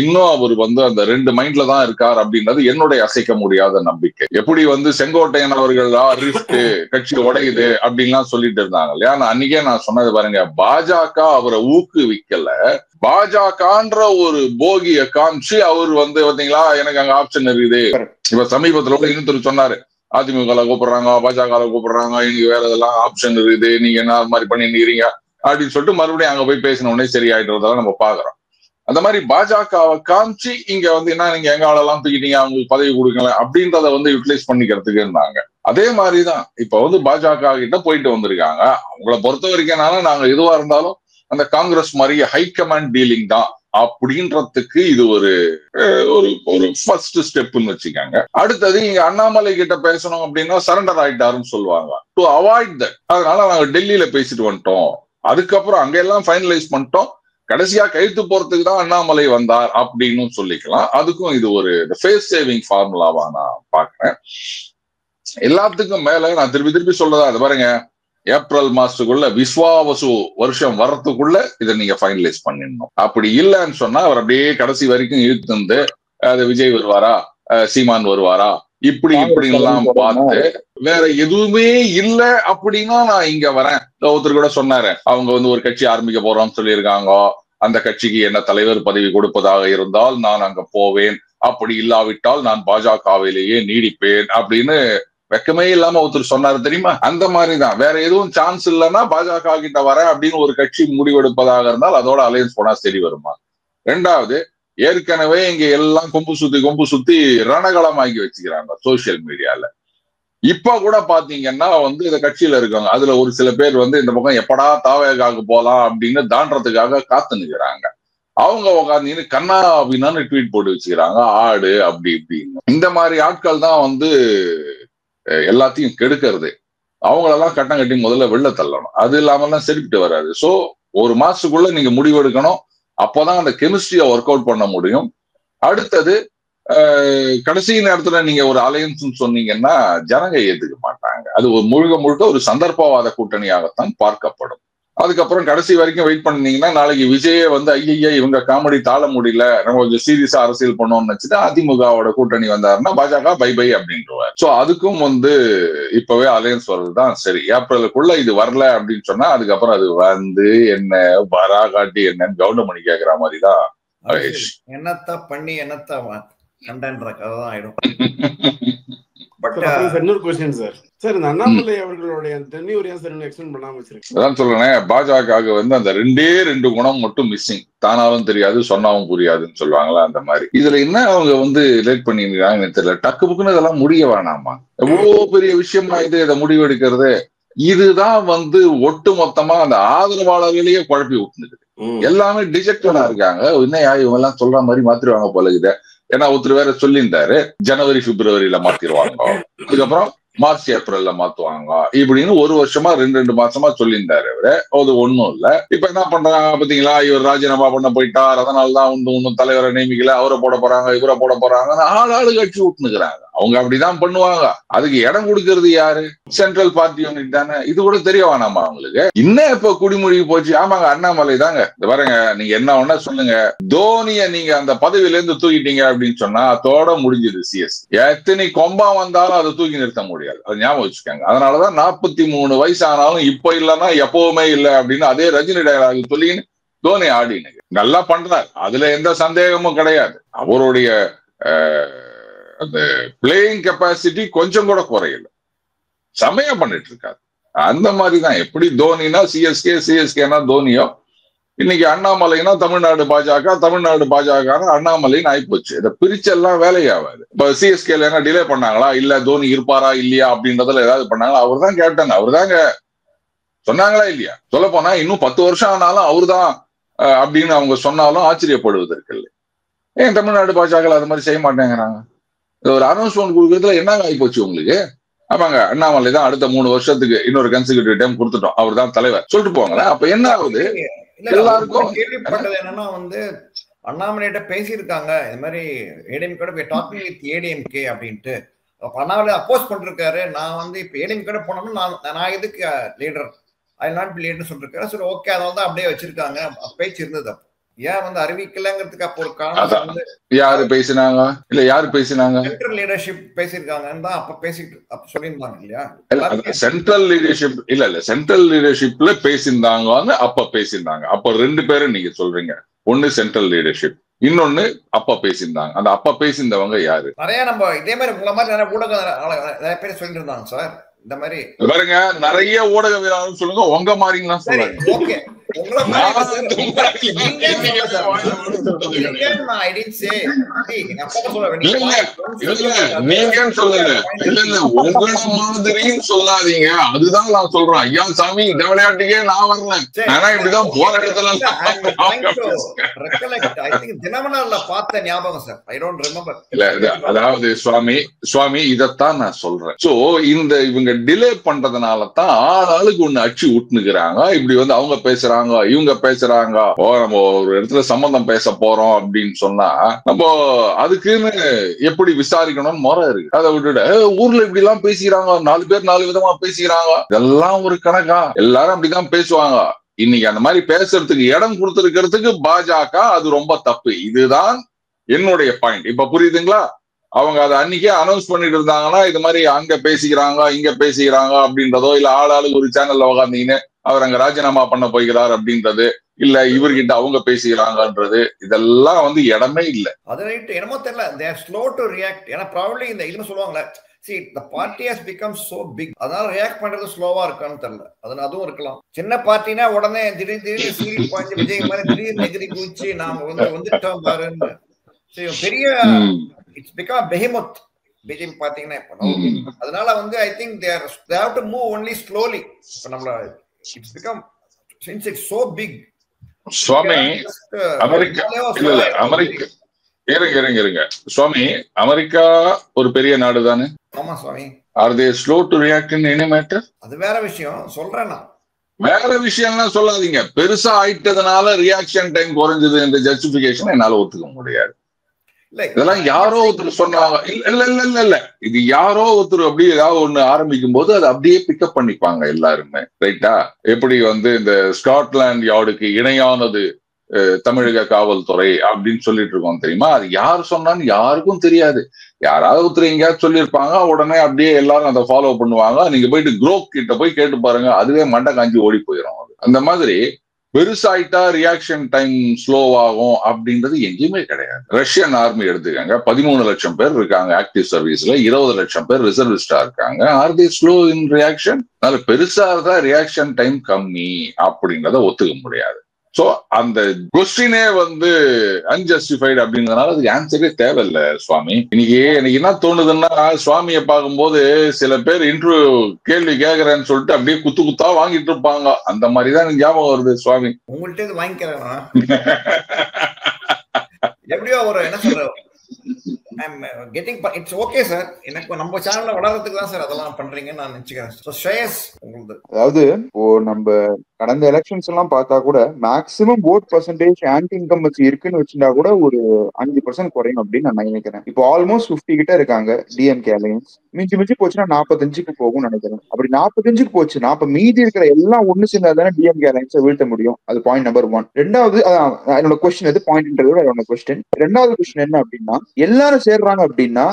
இன்னும் அவர் வந்து அந்த 2 மைண்ட்ல தான் இருக்கார் அப்படின்றது என்னுடைய அசைக்க முடியாத நம்பிக்கை. எப்படி வந்து செங்கோட்டையன் அவர்கள் ரிஸ்க் கட்சி உடையுது அப்படின்லாம் சொல்லிட்டு இருந்தாங்க இல்லையா, அன்னைக்கே நான் சொன்னது பாருங்க, பாஜக அவரை ஊக்குவிக்கல, பாஜகன்ற ஒரு போகிய காமிச்சு அவர் வந்து பாத்தீங்களா எனக்கு அங்க ஆப்ஷன் இருக்குது. இப்ப சமீபத்துல கூட இன்னொருத்தர் சொன்னாரு, அதிமுக கூப்பிடுறாங்க, பாஜக கூப்பிடுறாங்க, இன்னைக்கு வேற இதெல்லாம் ஆப்ஷன் இருக்குது, நீங்க என்ன மாதிரி பண்ணிருக்கீங்க அப்படின்னு சொல்லிட்டு மறுபடியும் அங்க போய் பேசின உடனே சரியாயிட்டுறதெல்லாம் நம்ம பாக்குறோம். அந்த மாதிரி பாஜகவை காமிச்சு இங்க வந்து என்ன நீங்க எங்க ஆளெல்லாம் தூக்கிட்டீங்க, அவங்களுக்கு பதவி கொடுக்கல அப்படின்றத வந்து யூட்டிலைஸ் பண்ணிக்கிறதுக்கு இருந்தாங்க. அதே மாதிரிதான் இப்ப வந்து பாஜக கிட்ட போயிட்டு வந்திருக்காங்க. அவங்கள பொறுத்த வரைக்கும் நாங்க எதுவா இருந்தாலும் அந்த காங்கிரஸ் மாதிரி ஹை கமாண்ட் டீலிங் தான் அப்படின்றதுக்கு இது ஒரு ஒரு ஃபர்ஸ்ட் ஸ்டெப்னு வச்சுக்காங்க. அடுத்தது இங்க அண்ணாமலை கிட்ட பேசணும் அப்படின்னா சரண்டர் ஆயிட்டாருன்னு சொல்லுவாங்க. டு அவாய்ட் தட், அதனால நாங்க டெல்லியில பேசிட்டு வந்துட்டோம், அதுக்கப்புறம் அங்க எல்லாம் ஃபைனலைஸ் பண்ணிட்டோம், கடைசியா கைத்து போறதுக்கு தான் அண்ணாமலை வந்தார் அப்படின்னு சொல்லிக்கலாம். அதுக்கும் இது ஒரு ஃபேஸ் சேவிங் ஃபார்முலாவா நான் பாக்குறேன். எல்லாத்துக்கும் மேல நான் திருப்பி சொல்றதா, அது பாருங்க, ஏப்ரல் மாசத்துக்குள்ள விஸ்வாவசு வருஷம் வர்றதுக்குள்ள இதை நீங்க ஃபைனலைஸ் பண்ணிடணும். அப்படி இல்லைன்னு சொன்னா அவர் அப்படியே கடைசி வரைக்கும் இழுத்து வந்து அது விஜய் வருவாரா, சீமான் வருவாரா, இப்படி எல்லாம் பார்த்து வேற எதுவுமே இல்ல அப்படின்னா நான் இங்க வரேன். ஒருத்தர் கூட சொன்னாரு, அவங்க வந்து ஒரு கட்சி ஆரம்பிக்க போறோம்னு சொல்லியிருக்காங்க, அந்த கட்சிக்கு என்ன தலைவர் பதவி கொடுப்பதாக இருந்தால் நான் அங்க போவேன், அப்படி இல்லாவிட்டால் நான் பாஜகவிலேயே நீடிப்பேன் அப்படின்னு வெக்கமே இல்லாம ஒருத்தர் சொன்னாரு தெரியுமா. அந்த மாதிரிதான், வேற எதுவும் சான்ஸ் இல்லைன்னா பாஜக கிட்ட வரேன் அப்படின்னு ஒரு கட்சி முடிவெடுப்பதாக இருந்தால் அதோட அலையன்ஸ் போனா சரி வருமா? ரெண்டாவது, ஏற்கனவே இங்க எல்லாம் கொம்பு சுத்தி ரணகளமாக்கி வச்சுக்கிறாங்க சோசியல் மீடியால. இப்ப கூட பாத்தீங்கன்னா வந்து இந்த கட்சியில இருக்காங்க, அதுல ஒரு சில பேர் வந்து இந்த பக்கம் எப்படா தாவேகாக்கு போலாம் அப்படின்னு தாண்டறதுக்காக காத்து நிக்கிறாங்க. அவங்க உட்காந்து கண்ணா அப்படின்னு ட்வீட் போட்டு வச்சுக்கிறாங்க, ஆடு அப்படி இப்படின்னு. இந்த மாதிரி ஆட்கள் தான் வந்து எல்லாத்தையும் கெடுக்கிறது. அவங்களெல்லாம் கட்டம் கட்டி முதல்ல வெளில தள்ளணும். அது இல்லாம தான் சரிப்பிட்டு வராது. சோ ஒரு மாசத்துக்குள்ள நீங்க முடிவு எடுக்கணும், அப்பதான் அந்த கெமிஸ்ட்ரியை ஒர்க் அவுட் பண்ண முடியும். அடுத்தது, கடைசி நேரத்துல நீங்க ஒரு அலையன்ஸ் சொன்னீங்கன்னா ஜனங்க ஏத்துக்க மாட்டாங்க. அது ஒரு முழுக்க ஒரு சந்தர்ப்பவாத கூட்டணியாகத்தான் பார்க்கப்படும். அதுக்கப்புறம் கடைசி வரைக்கும் வெயிட் பண்ணீங்கன்னா நாளைக்கு விஜயே வந்து ஐயா இவங்க காமெடி தாழ முடியல, நம்ம கொஞ்சம் சீரியஸா அரசியல் பண்ணோம்னு வச்சுட்டு அதிமுகவோட கூட்டணி வந்தாருன்னா பாஜக பை பை அப்படின்றாரு. சோ அதுக்கும் வந்து இப்பவே அலையன்ஸ் வர்றதுதான் சரி. ஏப்ரலுக்குள்ள இது வரல அப்படின்னு சொன்னா அதுக்கப்புறம் அது வந்து என்ன வரா காட்டி என்னன்னு கவுண்டமணி கேட்கிற மாதிரிதான் என்னத்த பண்ணி என்னத்த கண்டன்ற கதை தான் ஆயிடும். பட் இன்னொரு क्वेश्चन சார் இந்த அண்ணாமலை அவர்களுடைய டென்யூர் ஏன் சார் எக்ஸ்டெண்ட் பண்ணாம வச்சிருக்கீங்க? அதான் சொல்றேன், பாஜக வந்து அந்த 2 குணம் மட்டும் மிஸ்ஸிங். தானாலும் தெரியாது, சொன்னாவும் புரியாதுன்னு சொல்லுவாங்களா, அந்த மாதிரி. இதுல என்ன அவங்க வந்து லேட் பண்ணிருக்காங்கன்னு தெரியல. டக்கு புக்குன்னு இதெல்லாம் முடிய வேணாமா? எவ்வளவு பெரிய விஷயமா இதை முடிவெடுக்கிறது. இதுதான் வந்து ஒட்டு மொத்தமா அந்த ஆதரவாளர்களையே குழப்பி விட்டுனுது. எல்லாமே டிஜெக்டடா இருக்காங்க. இன்னும் இவங்க எல்லாம் சொல்ற மாதிரி மாத்திருவாங்க போல இருக்குது. ஏன்னா ஒருத்தர் வேற சொல்லியிருந்தாரு, ஜனவரி பிப்ரவரியில மாத்திருவாங்க, அதுக்கப்புறம் மார்ச் ஏப்ரல்ல மாத்துவாங்க இப்படின்னு 1 வருஷமா 2 மாசமா சொல்லியிருந்தாரு அவரு. அது ஒண்ணும் இல்ல. இப்ப என்ன பண்றாங்க பாத்தீங்களா, இவர் ராஜினாமா பண்ண போயிட்டார், அதனாலதான் இன்னும் தலைவரை நியமிக்கல, அவரை போட போறாங்க, இவரை போட போறாங்க, ஆளு கட்சி விட்டுனுக்குறாங்க. அவங்க அப்படிதான் பண்ணுவாங்க. அதுக்கு இடம் கொடுக்கறது யாரு? சென்ட்ரல் பார்ட்டி யூனிட் தானே. இது கூட தெரிய வேணாமா அவங்களுக்கு? இன்னும் இப்ப குடிமொழி போச்சு. ஆமாங்க, அண்ணாமலை தாங்க. பாருங்க, நீங்க என்ன ஒண்ணா சொல்லுங்க, தோனிய நீங்க அந்த பதவியில இருந்து தூக்கிட்டீங்க அப்படின்னு சொன்னா அதோட முடிஞ்சது சிஎஸ். எத்தனை கொம்பா வந்தாலும் அதை தூக்கி நிறுத்த முடியாது. அது ஞாபகம் வச்சுக்காங்க. அதனாலதான் 43 வயசு ஆனாலும் இப்ப இல்லைன்னா எப்பவுமே இல்லை அப்படின்னு அதே ரஜினி டயலாக் சொல்லி தோனி ஆடினு நல்லா பண்றாரு. அதுல எந்த சந்தேகமும் கிடையாது. அவருடைய அந்த பிளேயிங் கெப்பாசிட்டி கொஞ்சம் கூட குறையல, செமையா பண்ணிட்டு இருக்காரு. அந்த மாதிரிதான் எப்படி தோனினா சிஎஸ்கே, சிஎஸ்கேனா தோனியோ, இன்னைக்கு அண்ணாமலைனா தமிழ்நாடு பாஜக, தமிழ்நாடு பாஜக அண்ணாமலைன்னு ஆயிப்போச்சு. இதை பிரிச்செல்லாம் வேலையாவாது. இப்ப சிஎஸ்கேல என்ன டிலே பண்ணாங்களா, இல்ல தோனி இருப்பாரா இல்லையா அப்படின்றதுல ஏதாவது பண்ணாங்களா? அவர் தான் கேப்டன், அவர் தாங்க சொன்னாங்களா இல்லையா? சொல்ல போனா இன்னும் 10 வருஷம் ஆனாலும் அவரு தான் அப்படின்னு அவங்க சொன்னாலும் ஆச்சரியப்படுவதற்கு இல்லை. ஏன் தமிழ்நாடு பாஜக அது மாதிரி செய்ய மாட்டேங்கிறாங்க? ஒரு அனௌன்ஸ்மெண்ட் கொடுக்கறதுல என்ன ஆகிப்போச்சு உங்களுக்கு? ஆமாங்க, அண்ணாமலை தான் அடுத்த 3 வருஷத்துக்கு இன்னொரு கன்சிக்யூட்டிவ் டைம் கொடுத்துட்டோம், அவர் தான் தலைவர் சொல்லிட்டு போங்களேன். அப்ப என்ன ஆகுது? எல்லாருக்கும் கேள்விப்பட்டது என்னன்னா வந்து அண்ணாமலையிட்ட பேசியிருக்காங்க, இந்த மாதிரி ஏடிஎம்கே டாக்கிங் வித் ஏடிஎம்கே அப்படின்ட்டு. அண்ணாமலை அப்போஸ் பண்ணிருக்காரு, நான் வந்து இப்ப ஏடிஎம்கே போனோம்னா நான் எதுக்கு leader, I not be leader சொல்லிருக்காரு. சரி, ஓகே, அதனால தான் அப்படியே வச்சிருக்காங்க. பேச்சு இருந்தது. ஏன் வந்து அறிவிக்கலங்கிறதுக்கு அப்போ ஒரு காரணம் வந்து யாரு பேசினாங்க? இல்ல யாரு பேசினாங்க? சென்ட்ரல் லீடர்ஷிப் பேசியிருக்காங்கன்னு தான் அப்ப பேசிட்டு அப்ப சொல்லியிருந்தாங்க இல்லையா? சென்ட்ரல் லீடர்ஷிப் இல்ல சென்ட்ரல் லீடர்ஷிப்ல பேசியிருந்தாங்க, அப்ப பேசியிருந்தாங்க. அப்ப 2 பேரும் நீங்க சொல்றீங்க. ஒண்ணு சென்ட்ரல் லீடர்ஷிப், இன்னொன்னு அப்ப பேசியிருந்தாங்க. அந்த அப்ப பேசியிருந்தவங்க யாரு? நிறைய நம்ம இதே மாதிரி உங்களை மாதிரி நிறைய ஊடகம் நிறைய பேர் சொல்லிட்டு இருந்தாங்க சார். இந்த மாதிரி பாருங்க, நிறைய ஊடகவியலாளர் சொல்லுங்க, உங்க மாதிரிலாம் சொல்லுங்க. ஓகே, சொல்லாதீங்க, அதுதான் நான் சொல்றேன். ஐயா சாமி, இந்த விளையாட்டுக்கே நான் வரல, ஆனா இப்படிதான் போற இடத்துல பார்த்த ஞாபகம் சார். I don't remember. அதாவது சுவாமி இதைத்தான் நான் சொல்றேன். சோ இந்த இவங்க டிலே பண்றதுனால தான் ஆளுக்கு ஒண்ணு அச்சு விட்டுனுக்குறாங்க. இப்படி வந்து அவங்க பேசுறாங்க, இவங்க பேசுறாங்க. நம்ம ஒரு இடத்துல சம்பந்தம் பேச போறோம் அப்படின்னு சொன்னா நம்ம அதுக்குன்னு எப்படி விசாரிக்கணும்னு முறை இருக்கு. அதை விட்டுட்டு ஊர்ல இப்படி எல்லாம் பேசிக்கிறாங்க, 4 பேர் 4 விதமா பேசிக்கிறாங்க, இதெல்லாம் ஒரு கணக்கா? எல்லாரும் அப்படிதான் பேசுவாங்க. இன்னைக்கு அந்த மாதிரி பேசுறதுக்கு இடம் கொடுத்திருக்கிறதுக்கு பாஜக அது ரொம்ப தப்பு. இதுதான் என்னுடைய பாயிண்ட். இப்ப புரியுதுங்களா? அவங்க அதை அன்னைக்கே அனௌன்ஸ் பண்ணிட்டு இருந்தாங்கன்னா இது மாதிரி அங்க பேசிக்கிறாங்க, இங்க பேசிக்கிறாங்க அப்படின்றதோ, இல்ல ஆளாளுக்கு ஒரு சேனல்ல உட்காந்தீங்கன்னு அவர் அங்க ராஜினாமா பண்ண போகிறார் அப்படின்றது, இல்ல இவர்கிட்ட அவங்க பேசிக்கிறாங்கன்றது, இதெல்லாம் வந்து இடமே இல்லை. அது ரைட், என்னமோ தெரியல, they are slow to react. ஏன்னா ப்ராபபிலி இந்த இதுன்னு சொல்லுவாங்களே, see the party has become so big, அதனால ரியாக்ட் பண்றது ஸ்லோவா இருக்கான்னு தெரியல. அதுவும் இருக்கலாம். சின்ன பார்ட்டினா உடனே திடீர்னு சீரியல் பாயிண்ட் விஜய் மாதிரி திடீர்னு எதிரி குதிச்சு நாங்க வந்துட்டோம் பாருன்னு. பெரிய it's become a behemoth BJP பாத்தீங்கன்னா இப்ப. அதனால வந்து I think they have to move only slowly. இப்ப நம்மள it's become, since it's so big. Swamy America இருங்க சுவாமி, அமெரிக்கா ஒரு பெரிய நாடு தானே? ஆமா சுவாமி. Are they slow to react in any matter? அது வேற விஷயம் சொல்றேன் நான். வேற விஷயம்லாம் சொல்லாதீங்க. பெருசா ஆயிட்டதுனால ரியாக்ஷன் டைம் குறைஞ்சது என்ற ஜஸ்டிபிகேஷன் என்னால ஒத்துக்க முடியாது. இதெல்லாம் யாரோ ஒருத்தர் சொன்னாங்க. இல்ல இது யாரோ ஒருத்தர் அப்படியே ஏதாவது ஒண்ணு ஆரம்பிக்கும் போது அதை அப்படியே பிக்கப் பண்ணிப்பாங்க எல்லாருமே. ரைட்டா? எப்படி வந்து இந்த ஸ்காட்லாந்து யார்டுக்கு இணையானது தமிழக காவல்துறை அப்படின்னு சொல்லிட்டு இருக்கோம் தெரியுமா? அது யார் சொன்னான்னு யாருக்கும் தெரியாது. யாராவது ஒருத்தர் எங்கேயாவது சொல்லியிருப்பாங்க, உடனே அப்படியே எல்லாரும் அதை ஃபாலோ பண்ணுவாங்க. நீங்க போயிட்டு குரோக் கிட்ட போய் கேட்டு பாருங்க, அதுவே மண்டை காஞ்சி ஓடி போயிடும். அந்த மாதிரி பெருசாயிட்டா ரியாக்ஷன் டைம் ஸ்லோவாகும் அப்படின்றது எங்கேயுமே கிடையாது. ரஷ்யன் ஆர்மி எடுத்துக்காங்க, 13 லட்சம் பேர் இருக்காங்க ஆக்டிவ் சர்வீஸ்ல, 20 லட்சம் பேர் ரிசர்விஸ்டா இருக்காங்க. Are they slow in reaction? அதனால பெருசா இருந்தா ரியாக்ஷன் டைம் கம்மி அப்படின்றத ஒத்துக்க முடியாது. சோ அந்த கொஸ்டினே வந்து அன்ஜஸ்டிஃபைடு அப்படின்றதுனால அதுக்கு ஆன்சரே தேவையில்லை சுவாமி. இன்னைக்கு எனக்கு என்ன தோணுதுன்னா, சுவாமியை பார்க்கும்போது சில பேர் இன்டர்வியூ கேள்வி கேட்கறேன்னு சொல்லிட்டு அப்படியே குத்து குத்தா வாங்கிட்டு இருப்பாங்க. அந்த மாதிரிதான் எனக்கு ஞாபகம் வருது சுவாமி. உங்கள்கிட்ட வாங்கிக்கிறேன் எப்படியோ ஒரு என்ன சொல்ற இட்ஸ் ஓகே சார். எனக்கு நம்ம சேனல்ல வளர்றதுக்கு தான் சார் அதெல்லாம் பண்றீங்கன்னு நான் நினைச்சுக்கிறேன். அதாவது இப்போ நம்ம கடந்த எலெக்ஷன்ஸ் எல்லாம் பார்த்தா கூட maximum vote percentage anti incumbency இருக்குன்னு வச்சுட்டா கூட ஒரு 5% குறையும் அப்படின்னு நான் நினைக்கிறேன். இப்போ ஆல்மோஸ்ட் 50 கிட்ட இருக்காங்க டிஎம்கே அலையன்ஸ். மிஞ்சி போச்சுன்னா 45க்கு போகும்னு நினைக்கிறேன். அப்படி 45க்கு போச்சுன்னா அப்ப மீதி இருக்கிற எல்லாம் ஒண்ணு சேர்ந்தாதானே டிஎம்கே அலையன்ஸை வீழ்த்த முடியும். அது பாயிண்ட் நம்பர் 1. ரெண்டாவது என்னோட கொஸ்டின் எது பாயிண்ட் கொஸ்டின். ரெண்டாவது கொஸ்டின் என்ன அப்படின்னா, எல்லாரும் சேர்றாங்க அப்படின்னா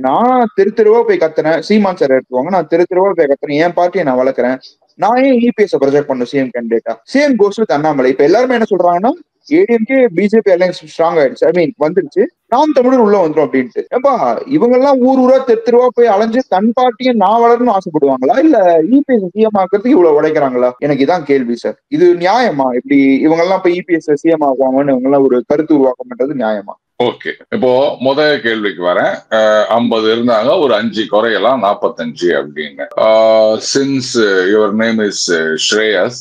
நான் தெருவா போய் கத்துறேன், சீமான் சார் எடுத்துவாங்க, நான் தெருவா போய் கத்துறேன், என் பார்ட்டியை நான் வளர்க்குறேன், நான் ஏன் இபிஎஸ் ப்ரொஜெக்ட் பண்ணும் சிஎம் கேண்டிடேட்டா? Same goes with Annamalai. இப்ப எல்லாருமே என்ன சொல்றாங்கன்னா, ஏடிஎம்கே பிஜேபி அலையன்ஸ் ஸ்ட்ராங் ஆயிடுச்சு, ஐ மீன் வந்துருச்சு, நாம் தமிழர் உள்ள வந்துடும் அப்படின்ட்டு. ஏப்பா இவங்க எல்லாம் ஊரா தெருவா போய் அலைஞ்சு தன் பார்ட்டியை நான் வளரணும்னு ஆசைப்படுவாங்களா, இல்ல இபிஎஸ் சிஎம் ஆக்குறதுக்கு இவ்வளவு உடைக்கிறாங்களா? எனக்கு இதான் கேள்வி சார். இது நியாயமா? இப்படி இவங்க எல்லாம் இப்ப இபிஎஸ் சிஎம் ஆகுவாங்கன்னு இவங்க எல்லாம் ஒரு கருத்து உருவாக்கம் பண்றது நியாயமா? ஓகே, இப்போ முதல் கேள்விக்கு வரேன். 50 இருந்தாங்க, ஒரு 5 குறையலாம், 45 அப்படின்னு. சின்ஸ் யுவர் நேம் இஸ் ஸ்ரேயஸ்,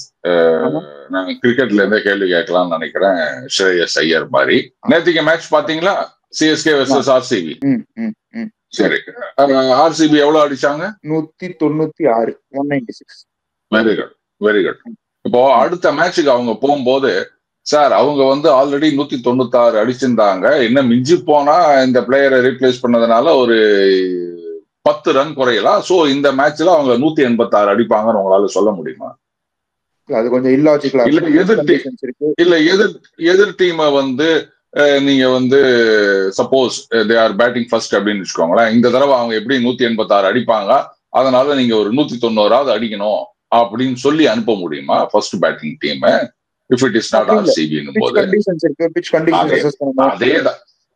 நான் கிரிக்கெட்ல இருந்தே கேள்வி கேட்கலாம்னு நினைக்கிறேன். ஸ்ரேயஸ் ஐயர் மாதிரி. நேத்திக்கு மேட்ச் பாத்தீங்களா? CSK versus RCB. சரி, ஆர்சிபி எவ்வளவு அடிச்சாங்க? 196, 196. Very good, very good. இப்போ அடுத்த மேட்சுக்கு அவங்க போகும்போது, சார் அவங்க வந்து ஆல்ரெடி 196 அடிச்சிருந்தாங்க, என்ன மிஞ்சி போனா இந்த பிளேயரை ரீப்ளேஸ் பண்ணதுனால ஒரு 10 ரன் குறையலாம், சோ இந்த மேட்ச்ல அவங்க 186 அடிப்பாங்கன்னு உங்களால சொல்ல முடியுமா? அது கொஞ்சம் இல்லாஜிக்கலா இல்ல. எதிர் டீமை வந்து நீங்க வந்து suppose they are batting first அப்படின்னு வச்சுக்கோங்களேன், இந்த தடவை அவங்க எப்படி 186 அடிப்பாங்க, அதனால நீங்க ஒரு 190 அடிக்கணும் அப்படின்னு சொல்லி அனுப்ப முடியுமா first batting team? If it is not RCB போது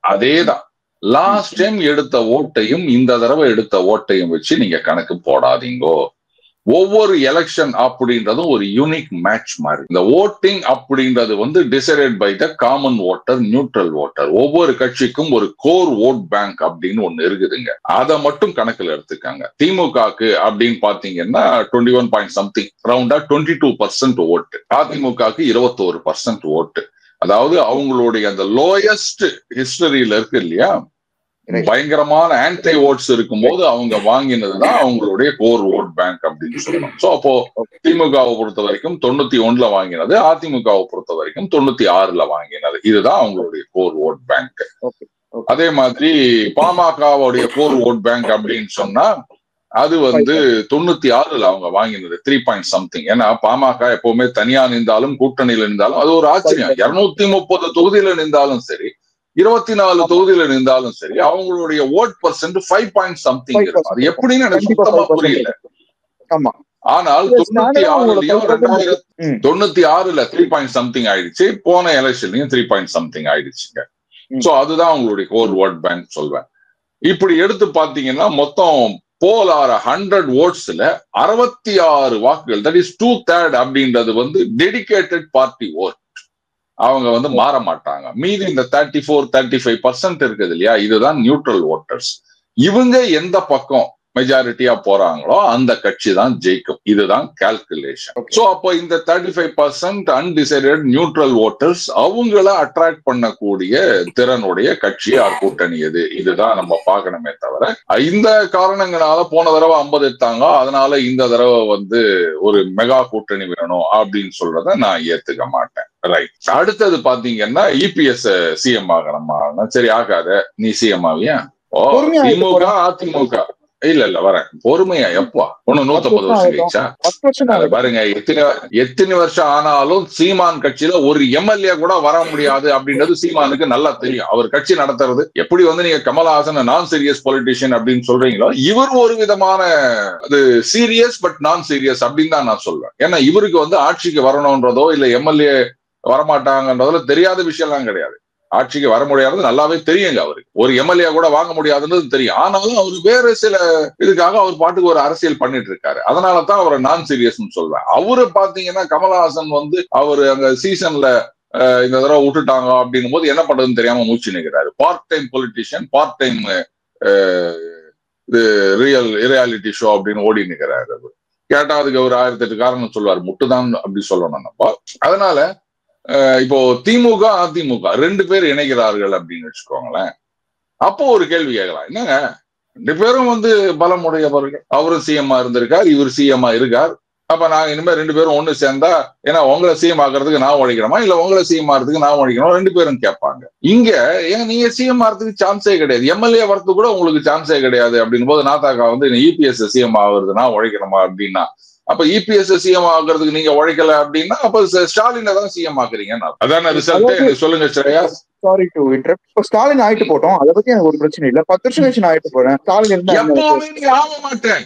அதேதான் லாஸ்ட் டைம் எடுத்த ஓட்டையும் இந்த தடவை எடுத்த ஓட்டையும் வச்சு நீங்க கணக்கு போடாதீங்கோ. ஒவ்வொரு எலெக்ஷன் அப்படின்றதும் ஒரு யூனிக் மேட்ச் மாதிரி. இந்த ஓட்டிங் அப்படின்றது வந்து decided by the common voter, neutral voter. ஒவ்வொரு கட்சிக்கும் ஒரு கோர் ஓட் பேங்க் அப்படின்னு ஒண்ணு இருக்குதுங்க, அதை மட்டும் கணக்குல எடுத்துக்காங்க. திமுகக்கு அப்படின்னு பாத்தீங்கன்னா 21 பாயிண்ட் சம்திங், ரவுண்டா 22% ஓட்டு. அதிமுகக்கு 21% ஓட்டு. அதாவது அவங்களுடைய அந்த லோயஸ்ட் ஹிஸ்டரியில இருக்கு இல்லையா, பயங்கரமான ஆன்டி ஓட்ஸ் இருக்கும் போது அவங்க வாங்கினதுதான் அவங்களுடைய கோர் ஓட் பேங்க் அப்படின்னு சொல்லணும். சோ அப்போ திமுகவை பொறுத்த வரைக்கும் 91ல வாங்கினது, அதிமுகவை பொறுத்த வரைக்கும் 96ல வாங்கினது. இதுதான் அவங்களுடைய கோர் ஓட் பேங்க். அதே மாதிரி பாமகவுடைய கோர் ஓட் பேங்க் அப்படின்னு சொன்னா அது வந்து 96ல அவங்க வாங்கினது 3 பாயிண்ட் சம்திங். ஏன்னா பாமக எப்பவுமே தனியா நின்றாலும் கூட்டணியில நின்றாலும் அது ஒரு ஆச்சரியம். 230 தொகுதியில நின்றாலும் சரி, 24 தொகுதியில நின்றாலும் சரி, அவங்களுடைய ஓட் பர்சன்ட் 5 பாயிண்ட் சம்திங் இருக்கும். அது எப்படின்னு எனக்கு சுத்தமா புரியல. ஆனால் 96லயும் 2096ல 3 பாயிண்ட் சம்திங் ஆயிடுச்சு, போன எலெக்ஷன்லயும் 3 பாயிண்ட் சம்திங் ஆயிடுச்சுங்க. சோ அதுதான் அவங்களுடைய கோர் ஓட் பேங்க் சொல்வேன். இப்படி எடுத்து பாத்தீங்கன்னா மொத்தம் போலார 100 ஓட்ஸ்ல 66 வாக்குகள், தட் இஸ் 2/3 அப்படின்றது வந்து டெடிகேட்டட் பார்ட்டி ஓட். அவங்க வந்து மாற மாட்டாங்க. மீதி இந்த 34-35% இருக்குது இல்லையா, இதுதான் நியூட்ரல் ஓட்டர்ஸ். இவங்க எந்த பக்கம் மெஜாரிட்டியா போறாங்களோ அந்த கட்சி தான் ஜெயிக்கும். இதுதான் கால்குலேஷன். சோ அப்போ இந்த 35% அன்டிசைடட் நியூட்ரல் ஓட்டர்ஸ் அவங்கள அட்ராக்ட் பண்ணக்கூடிய திறனுடைய கட்சி ஆர் கூட்டணி எது, இதுதான் நம்ம பார்க்கணுமே தவிர இந்த காரணங்களால போன தடவை 50 எடுத்தாங்க அதனால இந்த தடவை வந்து ஒரு மெகா கூட்டணி வேணும் அப்படின்னு சொல்றத நான் ஏத்துக்க மாட்டேன். ரைட். அடுத்தது பாத்தீங்கன்னா இபிஎஸ் சிஎம் ஆகணுமா? சரி ஆகாத, நீ சிஎம் ஆவியா? திமுக அதிமுக இல்ல வரேன் பொறுமையா. எப்பா ஒன்னும் 150 வருஷம் கழிச்சா பாருங்க. எத்தனை வருஷம் ஆனாலும் சீமான் கட்சியில ஒரு எம்எல்ஏ கூட வர முடியாது அப்படின்றது சீமானுக்கு நல்லா தெரியும். அவர் கட்சி நடத்துறது எப்படி நீங்க கமலஹாசன் நான் சீரியஸ் பொலிட்டிஷியன் அப்படின்னு சொல்றீங்களோ, இவர் ஒரு விதமான அது சீரியஸ் பட் நான் சீரியஸ் அப்படின்னு தான் நான் சொல்வேன். ஏன்னா இவருக்கு ஆட்சிக்கு வரணும்ன்றதோ இல்ல எம்எல்ஏ வரமாட்டாங்கன்றதுல தெரியாத விஷயம்லாம் கிடையாது. ஆட்சிக்கு வர முடியாது நல்லாவே தெரியுங்க. அவருக்கு ஒரு எம்எல்ஏ கூட வாங்க முடியாதுன்றது தெரியும். ஆனாலும் அவர் வேற சில இதுக்காக அவர் பாட்டுக்கு ஒரு அரசியல் பண்ணிட்டு இருக்காரு. அதனாலதான் அவரை நான் சீரியஸ் சொல்றேன். அவரு பாத்தீங்கன்னா கமலஹாசன் அவரு அங்க சீசன்ல இந்த தடவை விட்டுட்டாங்க அப்படின்னும் போது என்ன பண்றதுன்னு தெரியாம மூச்சு நிற்கிறாரு. Part time politician, part time இது ரியாலிட்டி ஷோ அப்படின்னு ஓடி நிற்கிறாரு. கேட்டா அதுக்கு ஒரு 1008 காரணம் சொல்லுவார். முட்டுதான் அப்படி சொல்லணும் நம்ம. அதனால இப்போ திமுக அதிமுக 2 பேர் இணைகிறார்கள் அப்படின்னு வச்சுக்கோங்களேன். அப்போ ஒரு கேள்வி கேட்கலாம், என்னங்க 2 பேரும் பலம் உடையவர்கள், அவரும் சிஎம்மா இருந்திருக்கார், இவர் சிஎம்மா இருக்கார். அப்ப நாங்க இனிமேல் 2 பேரும் ஒண்ணு சேர்ந்தா ஏன்னா உங்களை சிஎம் ஆகிறதுக்கு நான் உழைக்கணுமா இல்ல உங்களை சிஎம் ஆகிறதுக்கு நான் உழைக்கணும் 2 பேரும் கேட்பாங்க. இங்க ஏன் நீங்க சிஎம் ஆகிறதுக்கு சான்ஸே கிடையாது, எம்எல்ஏ வரது கூட உங்களுக்கு சான்ஸே கிடையாது அப்படின் போது நாத்தாக்கா இபிஎஸ் சிஎம் ஆகுறது நான் உழைக்கணுமா அப்படின்னா, அப்ப இபிஎஸ் சிஎம் ஆகுறதுக்கு நீங்க உழைக்கல அப்படின்னா அப்ப ஸ்டாலினை தான் சிஎம் ஆக்குறீங்க. அதான ரிசல்ட். சொல்லுங்க ஸ்ரேயா. Sorry to interrupt. இப்போ ஸ்டாலின் ஆயிட்டு போட்டோம், அதை பத்தி எனக்கு ஒரு பிரச்சனை இல்ல. 10 வருஷம் கழிச்சு நான் ஆயிட்டு போறேன். ஸ்டாலின் எப்பவுமே நீ ஆக மாட்டேன்.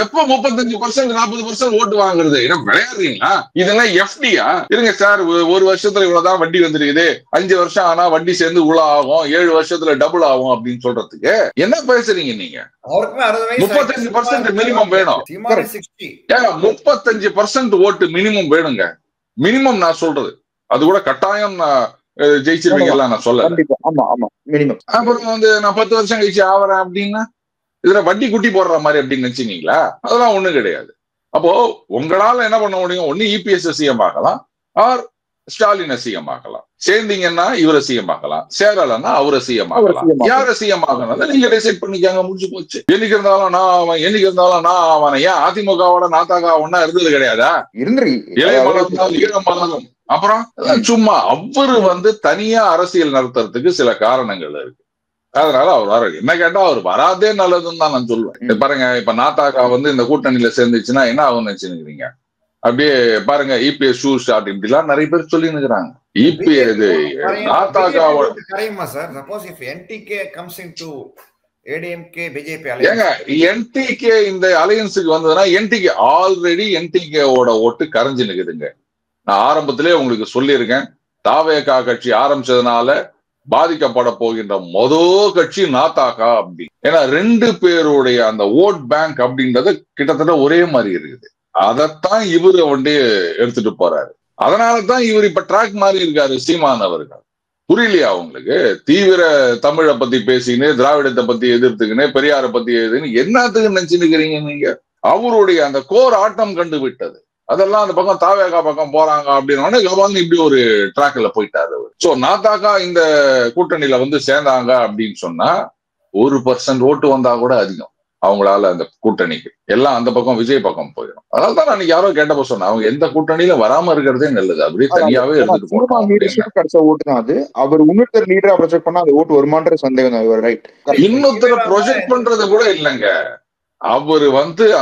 எப்ப 35% 40% ஓட்டு வாங்குறது விளையாடுறீங்களா? இதெல்லாம் எஃப்டியா? இருங்க சார், 1 வருஷத்துல இவ்வளவுதான் வட்டி வந்துருக்குது, 5 வருஷம் ஆனா வட்டி சேர்ந்து இவ்வளவு ஆகும், 7 வருஷத்துல டபுள் ஆகும் அப்படின்னு சொல்றதுக்கு என்ன பேசுறீங்க நீங்க? 35% மினிமம் வேணும். 35% ஓட்டு மினிமம் வேணுங்க. மினிமம் நான் சொல்றது. அது கூட கட்டாயம் ஜெயிச்சிருவீங்க நான் சொல்ல. அப்புறம் நான் 10 வருஷம் கழிச்சு ஆவறேன் அப்படின்னா இதுல வட்டி குட்டி போடுற மாதிரி அப்படின்னு நினைச்சீங்களா? அதெல்லாம் ஒண்ணும் கிடையாது. அப்போ உங்களால என்ன பண்ண முடியும்? ஒண்ணு இபிஎஸ் சிஎம் ஆகலாம், ஆர் ஸ்டாலினை சிஎம் ஆகலாம். சேர்ந்தீங்கன்னா இவரை சிஎம் ஆகலாம், சேரலன்னா அவரை சிஎம் ஆகலாம். யார சிஎம் ஆகணும் நீங்க டிசைட் பண்ணிக்காங்க, முடிஞ்சு போச்சு. என்னைக்கு இருந்தாலும் நான் அவன், என்னைக்கு இருந்தாலும் நான் அவன். ஏன் அதிமுகவோட நாத்தாக்கா ஒன்னா இருந்தது கிடையாதா? இளைய மலர்ந்தால் ஈர மலரும். அப்புறம் சும்மா அவரு தனியா அரசியல் நடத்துறதுக்கு சில காரணங்கள் இருக்கு. அதனால அவர் வர என்ன கேட்டா அவர் வராதே நல்லதுன்னு தான் நான் சொல்லுவேன். பாருங்க, இப்ப நாத்தாக்கா இந்த கூட்டணியில சேர்ந்துச்சுன்னா என்ன ஆகும்னு நினைச்சுக்கிறீங்க? அப்படியே பாருங்க, இபிஎஸ் ஷூ ஸ்டார்ட் இப்படிலாம் நிறைய பேர் சொல்லி நிக்கிறாங்க. இபிஎஸ் நாத்தாக்காவோட ஏங்க என்டிகே இந்த அலையன்ஸுக்கு வந்ததுன்னா என்டிகே ஆல்ரெடி என்டிகேவோட ஓட்டு கரைஞ்சு நிக்குதுங்க. நான் ஆரம்பத்திலே உங்களுக்கு சொல்லியிருக்கேன், தாவேகா கட்சி ஆரம்பிச்சதுனால பாதிக்கப்பட போகின்ற மொதல் கட்சி நாத்தாக்கா அப்படி. ஏன்னா 2 பேருடைய அந்த ஓட் பேங்க் அப்படின்றது கிட்டத்தட்ட ஒரே மாதிரி இருக்குது. அதைத்தான் இவரு எடுத்துட்டு போறாரு. அதனாலதான் இவர் இப்ப ட்ராக் மாதிரி இருக்காரு சீமான் அவர்கள். புரியலையா உங்களுக்கு? தீவிர தமிழை பத்தி பேசிக்கின்னு, திராவிடத்தை பத்தி எதிர்த்துக்கின்னு, பெரியாரை பத்தி எதுன்னு என்னத்துக்கு நினைச்சுக்கிறீங்க நீங்க? அவருடைய அந்த கோர் ஆட்டம் கண்டு விட்டது. அதெல்லாம் அந்த பக்கம் தாவேகா பக்கம் போறாங்க அப்படின்னு இப்படி ஒரு ட்ராக்ல போயிட்டாரு. சோ நாத்தாக்கா இந்த கூட்டணியில சேர்ந்தாங்க அப்படின்னு சொன்னா 1% ஓட்டு வந்தா கூட அதிகம் அவங்களால அந்த கூட்டணிக்கு. எல்லாம் அந்த பக்கம் விஜய் பக்கம் போயிடும். அதனாலதான் நான் யாரோ கேட்டப்ப சொன்னேன், அவங்க எந்த கூட்டணியில வராம இருக்கிறதே நல்லது, அப்படியே தனியாவே எடுத்துட்டு போட்டோம். அது அவர் இன்னொருத்தர் லீடரா ப்ரொஜெக்ட் பண்ணா அது ஓட்டு வருமான்ற சந்தேகம் தான். ரைட், இன்னொருத்தரை ப்ரொஜெக்ட் பண்றது கூட இல்லைங்க. அவரு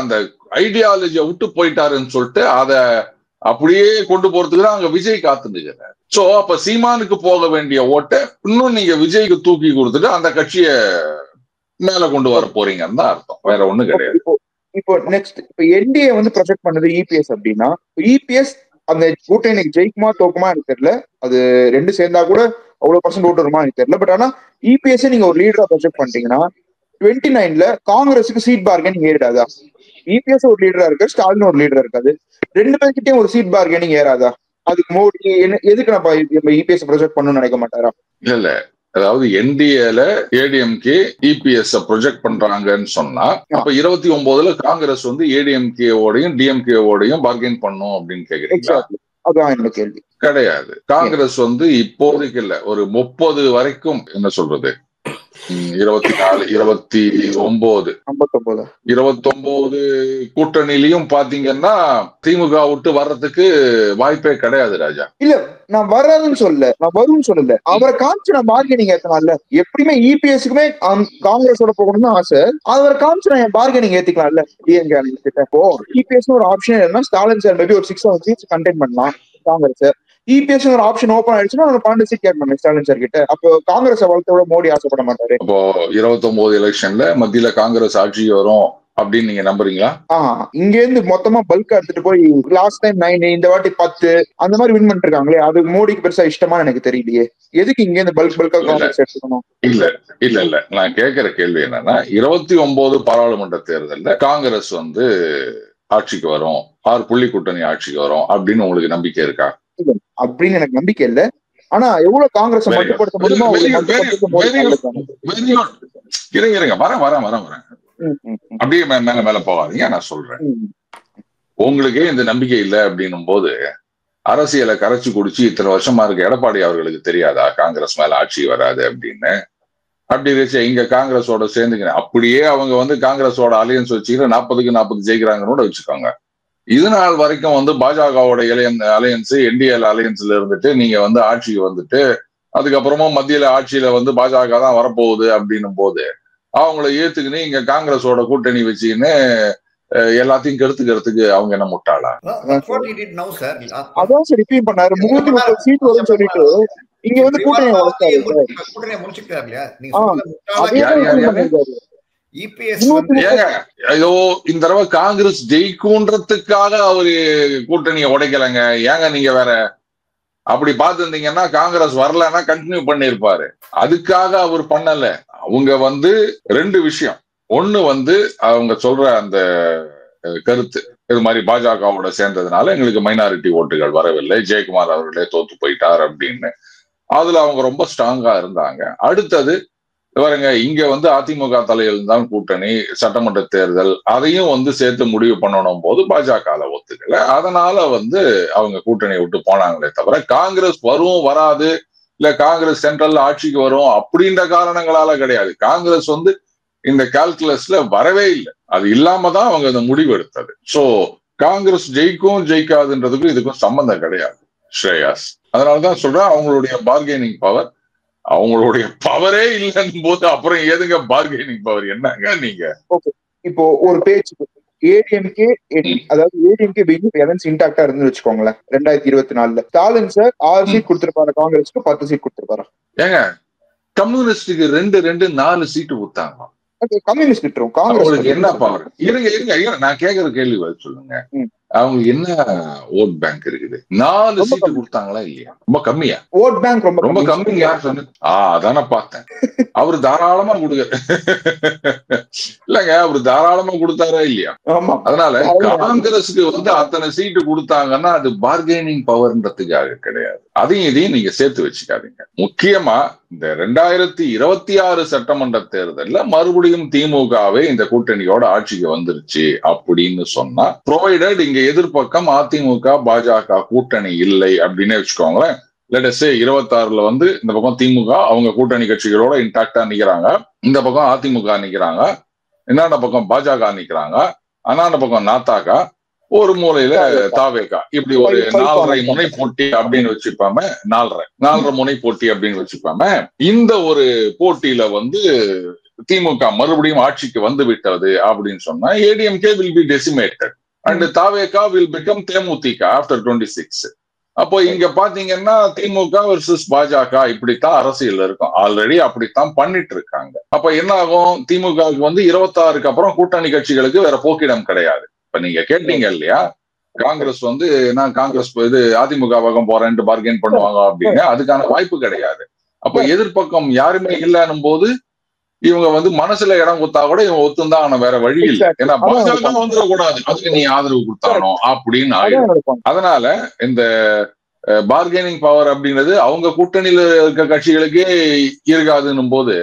அந்த ஐடியாலஜியை விட்டு போயிட்டாருன்னு சொல்லிட்டு அதை அப்படியே கொண்டு போறதுக்கு தான் அங்க விஜய் காத்துக்கிறார். சோ அப்ப சீமானுக்கு போக வேண்டிய ஓட்டை இன்னும் நீங்க விஜய்க்கு தூக்கி கொடுத்துட்டு அந்த கட்சியை மேல கொண்டு வர போறீங்கன்னு தான் அர்த்தம், வேற ஒண்ணும் கிடையாது. இப்போ நெக்ஸ்ட் இப்போ என்டிஏ ப்ரொஜெக்ட் பண்ணது இபிஎஸ் அப்படின்னா, இபிஎஸ் அந்த கூட்டணிக்கு ஜெயிக்குமா தோக்குமா எனக்கு தெரியல. அது 2 சேர்ந்தா கூட அவ்வளவு % ஓட்டு வருமா எனக்கு தெரியல. பட் ஆனா இபிஎஸ் நீங்க ஒரு லீடரா ப்ரொஜெக்ட் பண்ணிட்டீங்கன்னா 29ல காங்கிரஸுக்கு சீட் பார்கெனிங் ஏறிடாதா? இபிஎஸ் ஒரு லீடரா இருக்கு, ஸ்டாலின் ஒரு லீடரா இருக்காது, 2 பேர்கிட்டயும் ஒரு சீட் பார்கெனிங் ஏறாதா? அதுக்கு மோடி எதுக்கு நம்ம இபிஎஸ் ப்ரொஜெக்ட் பண்ணணும்னு நினைக்க மாட்டாரா? இல்ல, அதாவது என்டிஏல ஏடிஎம்கே இபிஎஸ் ப்ரொஜெக்ட் பண்றாங்கன்னு சொன்னா அப்ப 29ல காங்கிரஸ் ஏடிஎம்கே ஓடையும் டிஎம்கே ஓடையும் பார்கெயின் பண்ணும் அப்படின்னு கேக்குறீங்களா? அதான் என்ன கேள்வி. கிடையாது. காங்கிரஸ் இப்போதைக்கு இல்ல, ஒரு 30 வரைக்கும் என்ன சொல்றது 24, 29, 29 கூட்டணியிலையும் பாத்தீங்கன்னா திமுக விட்டு வர்றதுக்கு வாய்ப்பே கிடையாது ராஜா. இல்ல நான் வராதுன்னு சொல்லல, நான் வரும்னு சொல்லல. அவரை காமிச்சு நான் பார்கெனிங் ஏத்தலாம்ல. எப்படியுமே இபிஎஸ்க்குமே காங்கிரஸோட போகணும்னு ஆசை. அவரை காமிச்சு நான் என் பார்கெனிங் ஏத்திக்கலாம்ல டிஎம்கே கிட்ட. இப்போ இபிஎஸ் ஒரு ஆப்ஷன் என்னன்னா ஸ்டாலின் சார் மேபி ஒரு 6 சீட்ஸ் கண்டெயின் பண்ணலாம் காங்கிரஸ். இபிஎஸ் ஒரு ஆப்ஷன் ஓபன் ஆயிடுச்சுன்னா 12 சீட் கேட்பாங்க ஸ்டாலின் சார் கிட்ட. அப்போ காங்கிரஸ் வளர்த்தோட மோடி ஆசைப்பட மாட்டாரு. அப்போ 29 எலெக்ஷன்ல மத்தியில காங்கிரஸ் ஆட்சி வரும் அப்படின்னு நீங்க நம்புறீங்களா? இங்க இருந்து மொத்தமா பல்கா எடுத்துட்டு போய் லாஸ்ட் டைம் 9 இந்த வாட்டி 10 அந்த மாதிரி வின் பண்ணிட்டு இருக்காங்களே, அது மோடிக்கு பெருசா இஷ்டமா எனக்கு தெரியலையே. எதுக்கு இங்க இருந்து பல்கா காங்கிரஸ் எடுத்துக்கணும்? இல்ல நான் கேட்கிற கேள்வி என்னன்னா 29 பாராளுமன்ற தேர்தல்ல காங்கிரஸ் வந்து ஆட்சிக்கு வரும், 6 புள்ளி கூட்டணி ஆட்சிக்கு வரும் அப்படின்னு உங்களுக்கு நம்பிக்கை இருக்கா? அப்படின்னு எனக்கு நம்பிக்கை இல்ல. ஆனா எவ்வளவு காங்கிரஸ் மட்டுப்படுத்த முடியுமோ வரேன் அப்படியே மேல போகாதீங்க. நான் சொல்றேன், உங்களுக்கே இந்த நம்பிக்கை இல்லை அப்படின்னும் போது அரசியலை கரைச்சு குடிச்சு இத்தனை வருஷமா இருக்க எடப்பாடி அவர்களுக்கு தெரியாதா காங்கிரஸ் மேல ஆட்சி வராது அப்படின்னு? அப்படி இருந்துச்சு இங்க காங்கிரஸோட சேர்ந்துக்கிறேன், அப்படியே அவங்க வந்து காங்கிரஸோட அலையன்ஸ் வச்சுக்கிற 40க்கு 40 ஜெயிக்கிறாங்கன்னு வச்சுக்கோங்க. இது நாள் வரைக்கும் வந்து பாஜகவோட அலையன்ஸ் என்டிஎல் அலையன்ஸ்ல இருந்துட்டு நீங்க வந்து ஆட்சிக்கு வந்துட்டு அதுக்கப்புறமா மத்தியில ஆட்சியில வந்து பாஜக தான் வரப்போகுது அப்படின்னும் போது அவங்கள ஏத்துக்குன்னு இங்க காங்கிரஸோட கூட்டணி வச்சுக்கின்னு எல்லாத்தையும் கெடுத்துக்கிறதுக்கு அவங்க என்ன முட்டாளா? அதான் சார் ரிப்பீட் பண்ணாரு 330 சீட் வரும்னு சொல்லிட்டு இங்க வந்து கூட்டணியை ஐயோ இந்த தடவை காங்கிரஸ் ஜெயிக்கும்ன்றதுக்காக அவரு கூட்டணியை உடைக்கலங்க. ஏங்க நீங்க வேற அப்படி பார்த்துருந்தீங்கன்னா காங்கிரஸ் வரலன்னா கண்டினியூ பண்ணிருப்பாரு. அதுக்காக அவர் பண்ணல. அவங்க வந்து 2 விஷயம். ஒண்ணு வந்து அவங்க சொல்ற அந்த கருத்து, இது மாதிரி பாஜகவோட சேர்ந்ததுனால எங்களுக்கு மைனாரிட்டி ஓட்டுகள் வரவில்லை, ஜெயக்குமார் அவர்களே தோத்து போயிட்டார் அப்படின்னு அதுல அவங்க ரொம்ப ஸ்ட்ராங்கா இருந்தாங்க. அடுத்தது பாருங்க, இங்க வந்து அதிமுக தலையில் தான் கூட்டணி, சட்டமன்ற தேர்தல் அதையும் வந்து சேர்த்து முடிவு பண்ணணும் போது பாஜக ஒத்துக்கல. அதனால வந்து அவங்க கூட்டணியை விட்டு போனாங்களே தவிர காங்கிரஸ் வரும் வராது இல்ல காங்கிரஸ் சென்ட்ரல் ஆட்சிக்கு வரும் அப்படின்ற காரணங்களால கிடையாது. காங்கிரஸ் வந்து இந்த கால்குலஸ்ல வரவே இல்லை. அது இல்லாம தான் அவங்க அந்த முடிவு எடுத்தது. சோ காங்கிரஸ் ஜெயிக்கும் ஜெயிக்காதுன்றதுக்கும் இதுக்கும் சம்பந்தம் கிடையாது ஸ்ரேயாஸ். அதனாலதான் சொல்றேன், அவங்களுடைய பார்கெனிங் பவர், அவங்களுடைய பவரே இல்லைன்னு போது அப்புறம் எதுங்க பார்கெனிங் பவர்? என்னங்க நீங்க? இப்போ ஒரு பேச்சு ஏடிஎம்கே, அதாவது ஏடிஎம்கே பிஜேபி இன்டாக்டா இருந்து வச்சுக்கோங்களேன். 2024 ஸ்டாலின் சார் 6 சீட் கொடுத்திருப்பாரு, காங்கிரஸ்க்கு 10 சீட் கொடுத்திருப்பாரு. ஏங்க கம்யூனிஸ்டுக்கு 4 சீட்டு கொடுத்தாங்க. கம்யூனிஸ்ட் கிட்டரும் காங்கிரஸ் என்ன பவர்? இருங்க நான் கேக்குற கேள்வி சொல்லுங்க. அவங்களுக்கு என்ன ஓட் பேங்க் இருக்குது? 4 சீட்டு கொடுத்தாங்களா இல்லையா? ரொம்ப கம்மியா? ஓட் பேங்க் ரொம்ப கம்மியா சொன்ன அதான பார்த்தேன். அவரு தாராளமா கொடுக்க இல்லங்க, அவரு தாராளமா கொடுத்தாரா இல்லையா? அதனால காங்கிரஸுக்கு வந்து அத்தனை சீட்டு கொடுத்தாங்கன்னா அது பார்கெனிங் பவர்ன்றதுக்காக கிடையாது. அதையும் இதையும் நீங்க சேர்த்து வச்சுக்காதீங்க. முக்கியமா இந்த 2026 சட்டமன்ற தேர்தல்ல மறுபடியும் திமுகவே இந்த கூட்டணியோட ஆட்சிக்கு வந்துருச்சு அப்படின்னு சொன்னா, ப்ரொவைடட் இங்க எதிர்பக்கம் அதிமுக பாஜக கூட்டணி இல்லை அப்படின்னு வச்சுக்கோங்களேன். லெட் அஸ் சே 26ல வந்து இந்த பக்கம் திமுக அவங்க கூட்டணி கட்சிகளோட இன்டாக்டா நிக்கிறாங்க, இந்த பக்கம் அதிமுக நிக்கிறாங்க, என்னென்ன பக்கம் பாஜக நிக்கிறாங்க, அண்ணாண்ட பக்கம் நாத்தாக்கா, ஒரு மூலையில தாவேகா, இப்படி ஒரு 4.5 முனை போட்டி அப்படின்னு வச்சுப்பாம, 4.5 முனை போட்டி அப்படின்னு வச்சுப்பாம, இந்த ஒரு போட்டியில வந்து திமுக மறுபடியும் ஆட்சிக்கு வந்து விட்டது அப்படின்னு சொன்னா ADMK will be decimated and TVK will become DMDK after 26. அப்போ இங்க பாத்தீங்கன்னா திமுக வர்சஸ் பாஜக இப்படித்தான் அரசியல் இருக்கும். ஆல்ரெடி அப்படித்தான் பண்ணிட்டு இருக்காங்க. அப்ப என்ன ஆகும்? திமுகவுக்கு வந்து 26க்கு அப்புறம் கூட்டணி கட்சிகளுக்கு வேற போக்கிடம் கிடையாது. இப்ப நீங்க கேட்டீங்க இல்லையா, காங்கிரஸ் வந்து நான் காங்கிரஸ் இது அதிமுக பக்கம் போறேன்ட்டு பார்கெயின் பண்ணுவாங்க அப்படின்னு, அதுக்கான வாய்ப்பு கிடையாது. அப்ப எதிர்பக்கம் யாருமே இல்லைன்னும் போது இவங்க வந்து மனசுல இடம் கொடுத்தா கூட இவங்க ஒத்துந்தான், ஆனா வேற வழி இல்லை. ஏன்னா பாஜக வந்துடக்கூடாது, அதுக்கு நீ ஆதரவு கொடுத்தானோ அப்படின்னு ஆயிடும். அதனால இந்த பார்கெனிங் பவர் அப்படிங்கிறது அவங்க கூட்டணியில இருக்க கட்சிகளுக்கே இருக்காதுன்னும் போது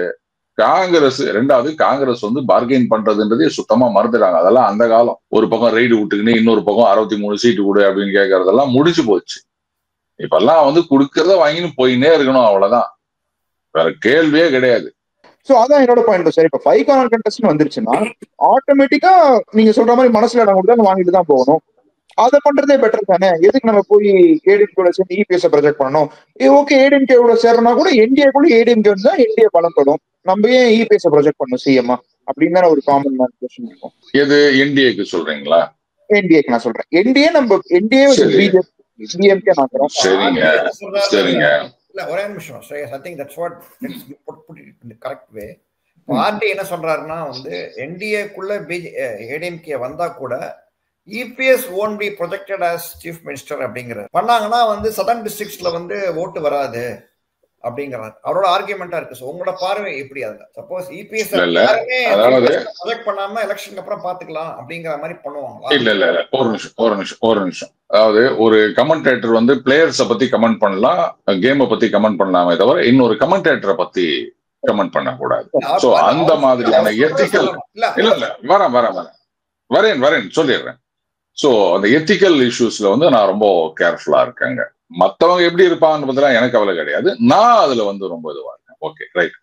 காங்கிரஸ், ரெண்டாவது காங்கிரஸ் வந்து பார்கெயின் பண்றதுன்றதே சுத்தமா மறந்துட்டாங்க. அதெல்லாம் அந்த காலம். ஒரு பக்கம் ரைடு விட்டுக்குன்னு இன்னொரு பக்கம் 63 சீட்டு கொடு அப்படின்னு கேட்கறதெல்லாம் முடிச்சு போச்சு. இப்பெல்லாம் வந்து கொடுக்கறத வாங்கின்னு போயின்னே இருக்கணும், அவ்வளவுதான். வேற கேள்வியே கிடையாது. சோ அதான் என்னோட பாயிண்ட் சார். இப்ப 5 கார்னர் கண்டெஸ்ட் வந்துருச்சுன்னா ஆட்டோமேட்டிக்கா நீங்க சொல்ற மாதிரி மனசுல இடம் கொடுத்தா வாங்கிட்டு தான் போகணும். அதை பண்றதே பெட்டர் தானே. எதுக்கு நம்ம போய் ஏடிஎம்கே சேர்ந்து இபிஎஸ் ப்ரொஜெக்ட் பண்ணணும்? ஓகே, ஏடிஎம்கே சேர்றனா கூட என்டிஏக்குள்ள ஏடிஎம்கே வந்து தான் என்டிஏ பலப்படும். நம்ம ஏன் இபிஎஸ் ப்ரொஜெக்ட் பண்ணணும் சிஎம்மா அப்படின்னு தானே ஒரு காமன் மேன் கொஸ்டின் இருக்கும். எது என்டிஏக்கு சொல்றீங்களா? என்டிஏக்கு நான் சொல்றேன். என்டிஏ நம்ம என்டிஏ பிஜேபி டிஎம்கே நான் சரிங்க சரிங்க. இல்ல ஒரே நிமிஷம் Shreyas, I think that's what let's put it in the correct way. Party என்ன சொல்றாருன்னா வந்து என்டிஏக்குள்ள ஏடிஎம்கே வந்தா கூட EPS won't be projected as chief minister அப்படிங்கிற பண்ணாங்கன்னா வந்து சதர்ன் டிஸ்ட்ரிக்ட்ஸ்ல வந்து ஓட்டு வராது அப்படிங்கிறாரு. அவரோட ஆர்குமெண்டா இருக்கு. உங்களோட பார்வை எப்படி? அதுல சப்போஸ் EPS ப்ரொஜெக்ட் பண்ணாம எலெக்ஷனுக்கு அப்புறம் பாத்துக்கலாம் அப்படிங்கிற மாதிரி பண்ணுவாங்களா? இல்ல ஒரு நிமிஷம். அதாவது ஒரு கமெண்டேட்டர் வந்து பிளேயர்ஸ பத்தி கமெண்ட் பண்ணலாம், கேமை பத்தி கமெண்ட் பண்ணலாமே தவிர இன்னொரு கமெண்டேட்டரை பத்தி கமெண்ட் பண்ண கூடாது. சோ அந்த மாதிரியான எத்திக்கல் இல்ல வரேன் சொல்லிடுறேன். சோ அந்த எத்திக்கல் இஷ்யூஸ்ல வந்து நான் ரொம்ப கேர்ஃபுல்லா இருக்கேங்க. மத்தவங்க எப்படி இருப்பாங்கன்னு பத்திலாம் எனக்கு கவலை கிடையாது. நான் அதுல வந்து ரொம்ப இதுவா இருக்கேன். Okay right.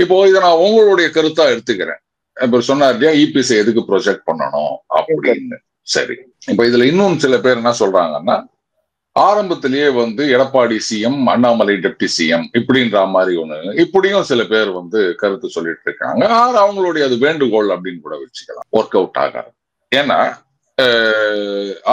இப்போ இதை நான் உங்களுடைய கருத்தா எடுத்துக்கிறேன். இப்ப சொன்னார் இல்லையா இபிஎஸ் எதுக்கு ப்ரொஜெக்ட் பண்ணணும் அப்படின்னு. சரி, இப்ப இதுல இன்னும் சில பேர் என்ன சொல்றாங்கன்னா, ஆரம்பத்திலேயே வந்து Edappadi CM, Annamalai deputy CM இப்படின்ற மாதிரி ஒண்ணு இப்படியும் சில பேர் வந்து கருத்து சொல்லிட்டு இருக்காங்க. அவங்களுடைய அது வேண்டுகோள் அப்படின்னு கூட வச்சுக்கலாம். ஒர்க் அவுட் ஆகாது. ஏன்னா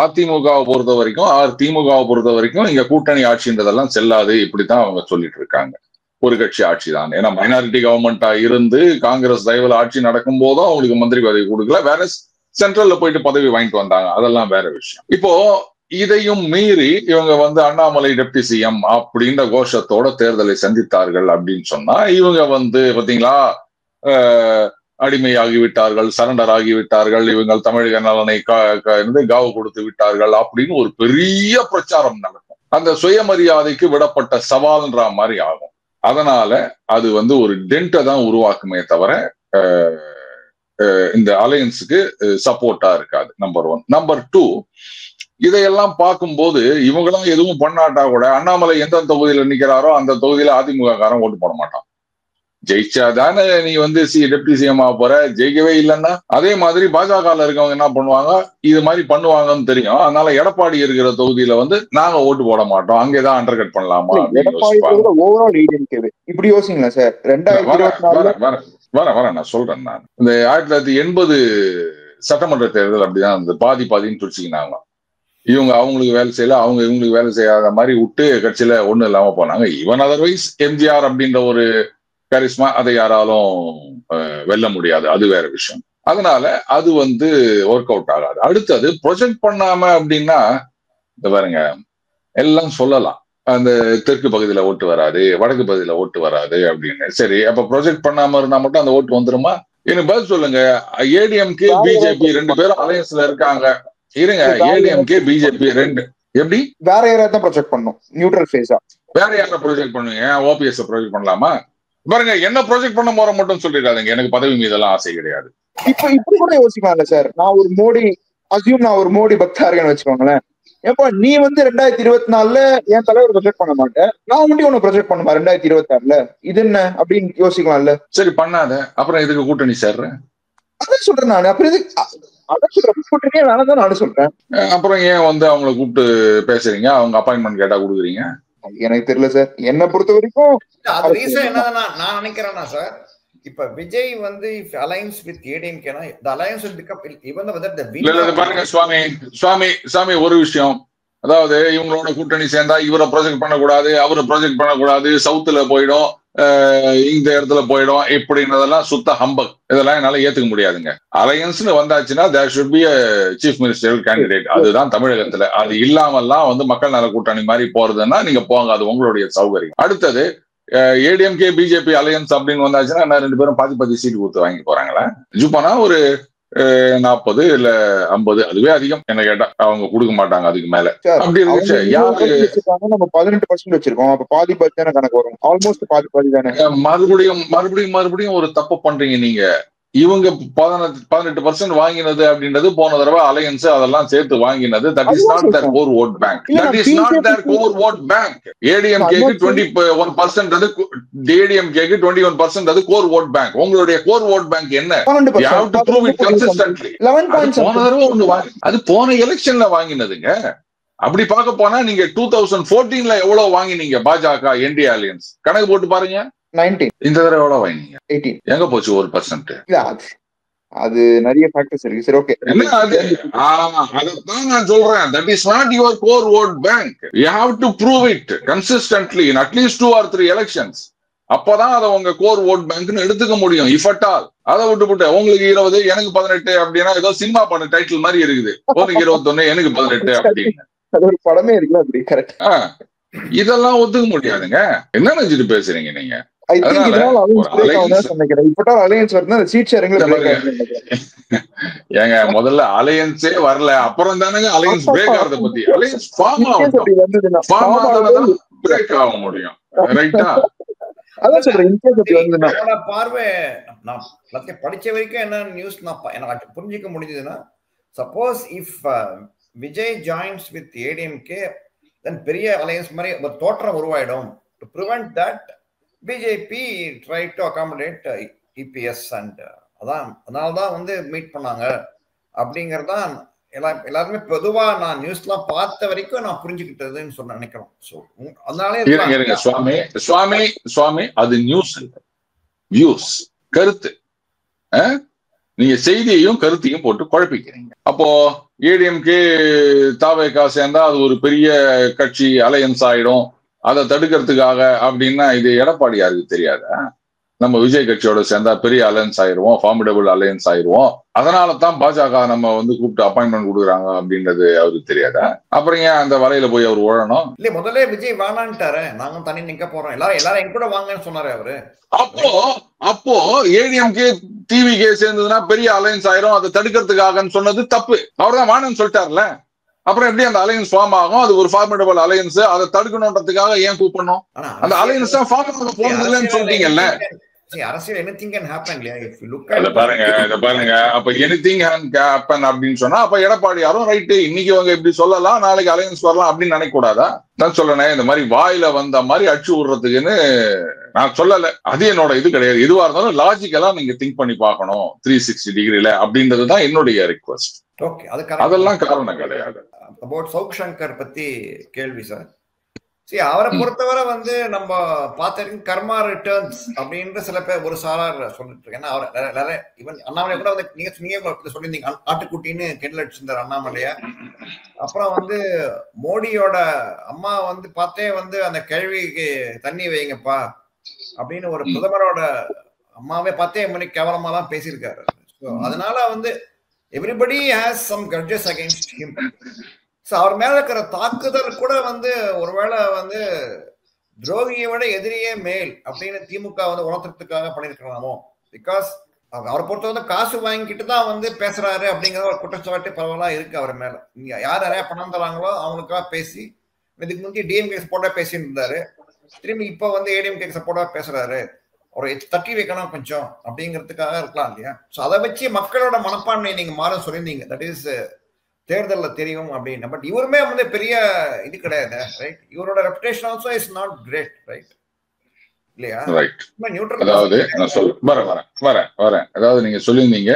அதிமுகவை பொறுத்த வரைக்கும் திமுகவை பொறுத்த வரைக்கும் இங்க கூட்டணி ஆட்சின்றதெல்லாம் செல்லாது இப்படித்தான் அவங்க சொல்லிட்டு இருக்காங்க. ஒரு கட்சி ஆட்சி தான். ஏன்னா மைனாரிட்டி கவர்மெண்டா இருந்து காங்கிரஸ் தயவுல ஆட்சி நடக்கும் போதும் அவங்களுக்கு மந்திரி பதவி கொடுக்கல, வேற சென்ட்ரல்ல போயிட்டு பதவி வாங்கிட்டு வந்தாங்க, அதெல்லாம் வேற விஷயம். இப்போ இதையும் மீறி இவங்க வந்து அண்ணாமலை டெப்டி சிஎம் அப்படின்ற கோஷத்தோட தேர்தலை சந்தித்தார்கள் அப்படின்னு சொன்னா இவங்க வந்து பாத்தீங்களா அடிமையாகிவிட்டார்கள், சரண்டர் ஆகிவிட்டார்கள், இவங்கள் தமிழக நலனை காவு கொடுத்து விட்டார்கள் அப்படின்னு ஒரு பெரிய பிரச்சாரம் நடக்கும். அந்த சுயமரியாதைக்கு விடப்பட்ட சவால்ன்ற மாதிரி ஆகும். அதனால அது வந்து ஒரு டென்ட்டை தான் உருவாக்குமே தவிர இந்த அலையன்ஸுக்கு சப்போர்ட்டா இருக்காது. நம்பர் 1. நம்பர் 2, இதையெல்லாம் பார்க்கும்போது இவங்கெல்லாம் எதுவும் பண்ணாட்டா கூட அண்ணாமலை எந்த தொகுதியில நிக்கிறாரோ அந்த தொகுதியில அதிமுக காரன் ஓட்டு போட மாட்டான். ஜெயிச்சாதானே நீ வந்து டெப்டி சிஎம் ஆக போற, ஜெயிக்கவே இல்லைன்னா அதே மாதிரி பாஜக இருக்கவங்க என்ன பண்ணுவாங்க, இது மாதிரி பண்ணுவாங்கன்னு தெரியும். அதனால எடப்பாடி இருக்கிற தொகுதியில வந்து நாங்க ஓட்டு போட மாட்டோம், அங்கேதான் அண்டர் கட் பண்ணலாமா இப்படி யோசிங்களா சார்? 2024 வர நான் சொல்றேன். நான் இந்த 1980 சட்டமன்ற தேர்தல் அப்படிதான் இந்த பாதின்னு துடிச்சிக்கினாங்க. இவங்க அவங்களுக்கு வேலை செய்யல, அவங்க இவங்களுக்கு வேலை செய்யாத மாதிரி விட்டு கட்சியில ஒண்ணு இல்லாம போனாங்க. ஈவன் அதர்வைஸ் எம்ஜிஆர் அப்படின்ற ஒரு கரிஸ்மா அதை யாராலும் வெல்ல முடியாது, அது வேற விஷயம். அதனால அது வந்து ஒர்க் அவுட் ஆகாது. அடுத்தது ப்ரொஜெக்ட் பண்ணாம அப்படின்னா இந்த பாருங்க எல்லாம் சொல்லலாம், அந்த தெற்கு பகுதியில ஓட்டு வராது, வடக்கு பகுதியில ஓட்டு வராது அப்படின்னு. சரி, அப்ப ப்ரொஜெக்ட் பண்ணாம இருந்தா மட்டும் அந்த ஓட்டு வந்துருமா? எனக்கு பதில் சொல்லுங்க. ஏடிஎம்கே பிஜேபி 2 பேரும் அலையன்ஸ்ல இருக்காங்க. இருங்க, ஏடிஎம்கே பிஜேபி 2 எப்படி வேற யாராவது ப்ரொஜெக்ட் பண்ணும்? நியூட்ரல் ஃபேஸா வேற யாரை ப்ரொஜெக்ட் பண்ணுவீங்க? ஓபிஎஸ் ப்ரொஜெக்ட் பண்ணலாமா? பாருங்க, என்ன ப்ரொஜெக்ட் பண்ண போற மட்டும் சொல்லிடாதீங்க, எனக்கு பதவி மீதெல்லாம் ஆசை கிடையாது. இப்ப இப்படி கூட யோசிக்கலாம்ல சார். நான் ஒரு மோடி பக்தா இருக்கேன்னு வச்சுக்கோங்களேன். ஏப்பா நீ வந்து 2024 என் தலைவர் ப்ரொஜெக்ட் பண்ண மாட்டேன், நான் மட்டும் உன்னை ப்ரொஜெக்ட் பண்ணுமா 2026 இது என்ன அப்படின்னு யோசிக்கலாம்ல. சரி பண்ணாத, அப்புறம் இதுக்கு கூட்டணி சேர்றேன். அதான் சொல்றேன் நான். அப்புறம் இது அதான் சொல்றேன், கூட்டணியே வேணாம் நானும் சொல்றேன். அப்புறம் ஏன் வந்து அவங்களை கூப்பிட்டு பேசுறீங்க, அவங்க அப்பாயின்மெண்ட் கேட்டா கொடுக்குறீங்க? எனக்கு தெரியல சார். என்ன பொறுத்த வரைக்கும் அது ரீசன் என்னன்னா நான் நினைக்கிறேன்னா சார், இப்ப விஜய் வந்து அலையன்ஸ் வித் ஏடிஎம்கேனா the alliance will become even whether the winner. பாருங்க சுவாமி ஒரு விஷயம், அதாவது இவங்களோட கூட்டணி சேர்ந்தா இவரை ப்ரொஜெக்ட் பண்ணக்கூடாது, அவரை ப்ரொஜெக்ட் பண்ணக்கூடாது, சவுத்துல போயிடும், இந்த இடத்துல போயிடும் இப்படின்றதெல்லாம் சுத்த ஹம்பக். இதெல்லாம் என்னால ஏத்துக்க முடியாதுங்க. அலையன்ஸ்னு வந்தாச்சுன்னா there should be chief minister candidate. அதுதான் தமிழகத்துல. அது இல்லாமல்லாம் வந்து மக்கள் நல கூட்டணி மாதிரி போறதுன்னா நீங்க போங்க, அது உங்களுடைய சௌகரியம். அடுத்தது ஏடிஎம்கே பிஜேபி அலையன்ஸ் அப்படின்னு வந்தாச்சுன்னா என்ன 2 பேரும் பாதி சீட்டு கொடுத்து வாங்கி போறாங்களா? ஜூப்பானா ஒரு 40 இல்ல 50, அதுவே அதிகம் என்ன கேட்டா. அவங்க கொடுக்க மாட்டாங்க அதுக்கு மேல. அப்படி இருந்துச்சு யாரு நம்ம 18% வச்சிருக்கோம், அப்ப பாதி தானே கணக்கு வரும். ஆல்மோஸ்ட் பாதி தானே. மறுபடியும் ஒரு தப்பு பண்றீங்க நீங்க. இவங்க 18% வாங்கினது அப்படின்றது போன தடவை அலையன்ஸ் அதெல்லாம் சேர்த்து வாங்கினது. That is not their core vote bank. That is not their core vote bank. ஏடிஎம்கேக்கு 21% அது ஏடிஎம்கேக்கு 21% அது கோர் ஓட் பேங்க். உங்களுடைய கோர் ஓட் பேங்க் என்ன? You have to prove it consistently. போன தடவை ஒண்ணு அது போன எலெக்ஷன்ல வாங்கினதுங்க. அப்படி பார்க்க போனா நீங்க 2014ல எவ்வளவு வாங்கினீங்க பாஜக என்டிஏ அலையன்ஸ் கணக்கு போட்டு பாருங்க. 19. இந்த தடவை எவ்வளவு வாங்கினீங்க? 18. எங்க போச்சு 1%? அது நிறைய ஃபேக்டர்ஸ் இருக்கு. சரி, ஓகே. என்ன அது? அதான் நான் சொல்றேன். That is not your core vote bank. You have to prove it consistently in at least 2 or 3 elections. அப்பதான் அதை உங்க கோர் ஓட் பேங்க்னு எடுத்துக்க முடியும். இஃப் அட் ஆல் அதை விட்டு உங்களுக்கு 20 எனக்கு 18 அப்படின்னா ஏதோ சினிமா பட டைட்டில் மாதிரி இருக்குது. உனக்கு 21 எனக்கு 18 அப்படின்னு ஒரு படமே இருக்குல்ல அப்படி. கரெக்ட். இதெல்லாம் ஒத்துக்க முடியாதுங்க. என்ன நினைச்சிட்டு பேசுறீங்க நீங்க? ஏங்க முதல்ல அலையன்ஸே வரல, அப்புறம் தானங்க அலையன்ஸ் பிரேக் ஆகிறத பத்தி. அலையன்ஸ் ஃபார்ம் ஆகும், பிரேக் ஆக முடியும். ரைட்டா? பார்வை நான் படிச்ச வரைக்கும் என்ன நியூஸ் எனக்கு புரிஞ்சுக்க முடிஞ்சதுன்னா, suppose if Vijay joins with ADMK then பெரிய அலையன்ஸ் மாதிரி ஒரு தோற்றம் உருவாயிடும். To prevent that BJP try to accommodate EPS and அதனாலதான் வந்து மீட் பண்ணாங்க அப்படிங்கறதான் எல்லாருமே பொதுவா நான் நியூஸ்லாம் பார்த்த வரைக்கும் நான் புரிஞ்சுக்கிட்டதுன்னு சொன்ன நினைக்கிறோம். ஸோ அதனாலே சுவாமி அது நியூஸ் இல்லை, வியூஸ், கருத்து. நீங்க செய்தியையும் கருத்தையும் போட்டு குழப்பிக்கிறீங்க. அப்போ ஏடிஎம்கே தாவேகா சேர்ந்தா அது ஒரு பெரிய கட்சி அலையன்ஸ் ஆயிடும், அதை தடுக்கிறதுக்காக அப்படின்னா இது எடப்பாடியாருக்கு தெரியாதா? நம்ம விஜய் கட்சியோட சேர்ந்தா பெரிய அலையன்ஸ் ஆயிடுவோம், ஃபார்மிடபிள் அலையன்ஸ் ஆயிடுவோம், அதனால தான் பாஜக நம்ம வந்து கூப்பிட்டு அப்பாயின்மெண்ட் கொடுக்குறாங்க அப்படின்றது அவருக்கு தெரியாதா? அப்புறம் ஏன் அந்த வலையில போய் அவர் உழணும்? இல்ல முதல்ல விஜய் வேணான்ட்டாரு, நாங்க தனி நிக்க போறோம், எல்லாரும் என் கூட வாங்கன்னு சொன்னாரு அவரு. அப்போ ஏடிஎம்கே டிவிகே சேர்ந்ததுன்னா பெரிய அலையன்ஸ் ஆயிரும், அதை தடுக்கிறதுக்காகன்னு சொன்னது தப்பு. அவர் தான் வேணும்னு சொல்லிட்டார்ல. அப்புறம் எப்படி அந்த அலையன்ஸ் ஃபார்ம் ஆகும்? அது ஒரு ஃபார்மிடபிள் அலையன்ஸ், அதை தடுக்கணும்ன்றதுக்காக ஏன் கூப்பிடணும்? அந்த அலையன்ஸ் தான் ஃபார்ம் ஆக போறது இல்லைன்னு சொல்லிட்டீங்கல்ல. அரசியல் anything can happen. If you look at பாருங்க அப்ப anything can happen அப்படின்னு சொன்னா அப்ப எடப்பாடியாரும் ரைட்டு இன்னைக்கு அவங்க இப்படி சொல்லலாம், நாளைக்கு அலையன்ஸ் வரலாம் அப்படின்னு நினைக்க கூடாதா? நான் சொல்லணேன் இந்த மாதிரி வாயில வந்த மாதிரி அடிச்சு விடுறதுக்குன்னு நான் சொல்லல. அது என்னோட இது கிடையாது. எதுவா இருந்தாலும் லாஜிக்கலா நீங்க திங்க் பண்ணி பார்க்கணும் 360 டிகிரில அப்படின்றதுதான் என்னுடைய ரிக்வெஸ்ட். அதெல்லாம் காரணம் கிடையாது. அபவுட் சவுக் சங்கர் பத்தி கேள்வி சார். சரி, அவரை பொறுத்தவரை வந்து நம்ம பார்த்த கர்மா ரிட்டர்ன்ஸ் அப்படின்ற சில பேர் ஒரு சாரார் சொல்லிட்டு இருக்கு. ஏன்னா அவர் இவன் அண்ணாமலை கூட வந்து நீங்க சொல்லியிருந்தீங்க ஆட்டுக்குட்டின்னு கெண்டல் அடிச்சிருந்தார் அண்ணாமலைய. அப்புறம் வந்து மோடியோட அம்மா வந்து பார்த்தே வந்து அந்த கேள்விக்கு தண்ணி வைங்கப்பா அப்படின்னு ஒரு பிரதமரோட அம்மாவே பார்த்தே மணி கேவலமாலாம் பேசியிருக்காரு. அதனால வந்து everybody has some grudges against him. அவர் மேல இருக்கிற தாக்குதல் கூட வந்து ஒருவேளை வந்து துரோகியை விட எதிரியே மேல் அப்படின்னு திமுக வந்து உணர்த்துறதுக்காக பண்ணிருக்கலாமோ? பிகாஸ் அவரை பொறுத்த வந்து காசு வாங்கிட்டு தான் வந்து பேசுறாரு அப்படிங்கிற ஒரு குற்றச்சாட்டு பரவலா இருக்கு அவர் மேல. நீங்க யார் நிறைய பணம் தராங்களோ அவங்களுக்காக பேசி இதுக்கு முந்தைய டிஎம்கே சப்போர்ட்டா பேசிட்டு இருந்தாரு, திரும்பி இப்ப வந்து ஏடிஎம்கே சப்போர்ட்டா பேசுறாரு, ஒரு தட்டி வைக்கணும் கொஞ்சம் அப்படிங்கிறதுக்காக இருக்கலாம் இல்லையா? ஸோ அதை வச்சு மக்களோட மனப்பான்மை நீங்க மாற சொல்லியிருந்தீங்க. தட் இஸ் தேர்தல்ல தெரியும் அப்படின்னு. பட் இவருமே வந்து பெரிய இது கிடையாது, ரைட்? இவரோட reputation also is not great, right? இல்லையா? ரைட். அதாவது நான் வரேன். அதாவது நீங்க சொல்லியிருந்தீங்க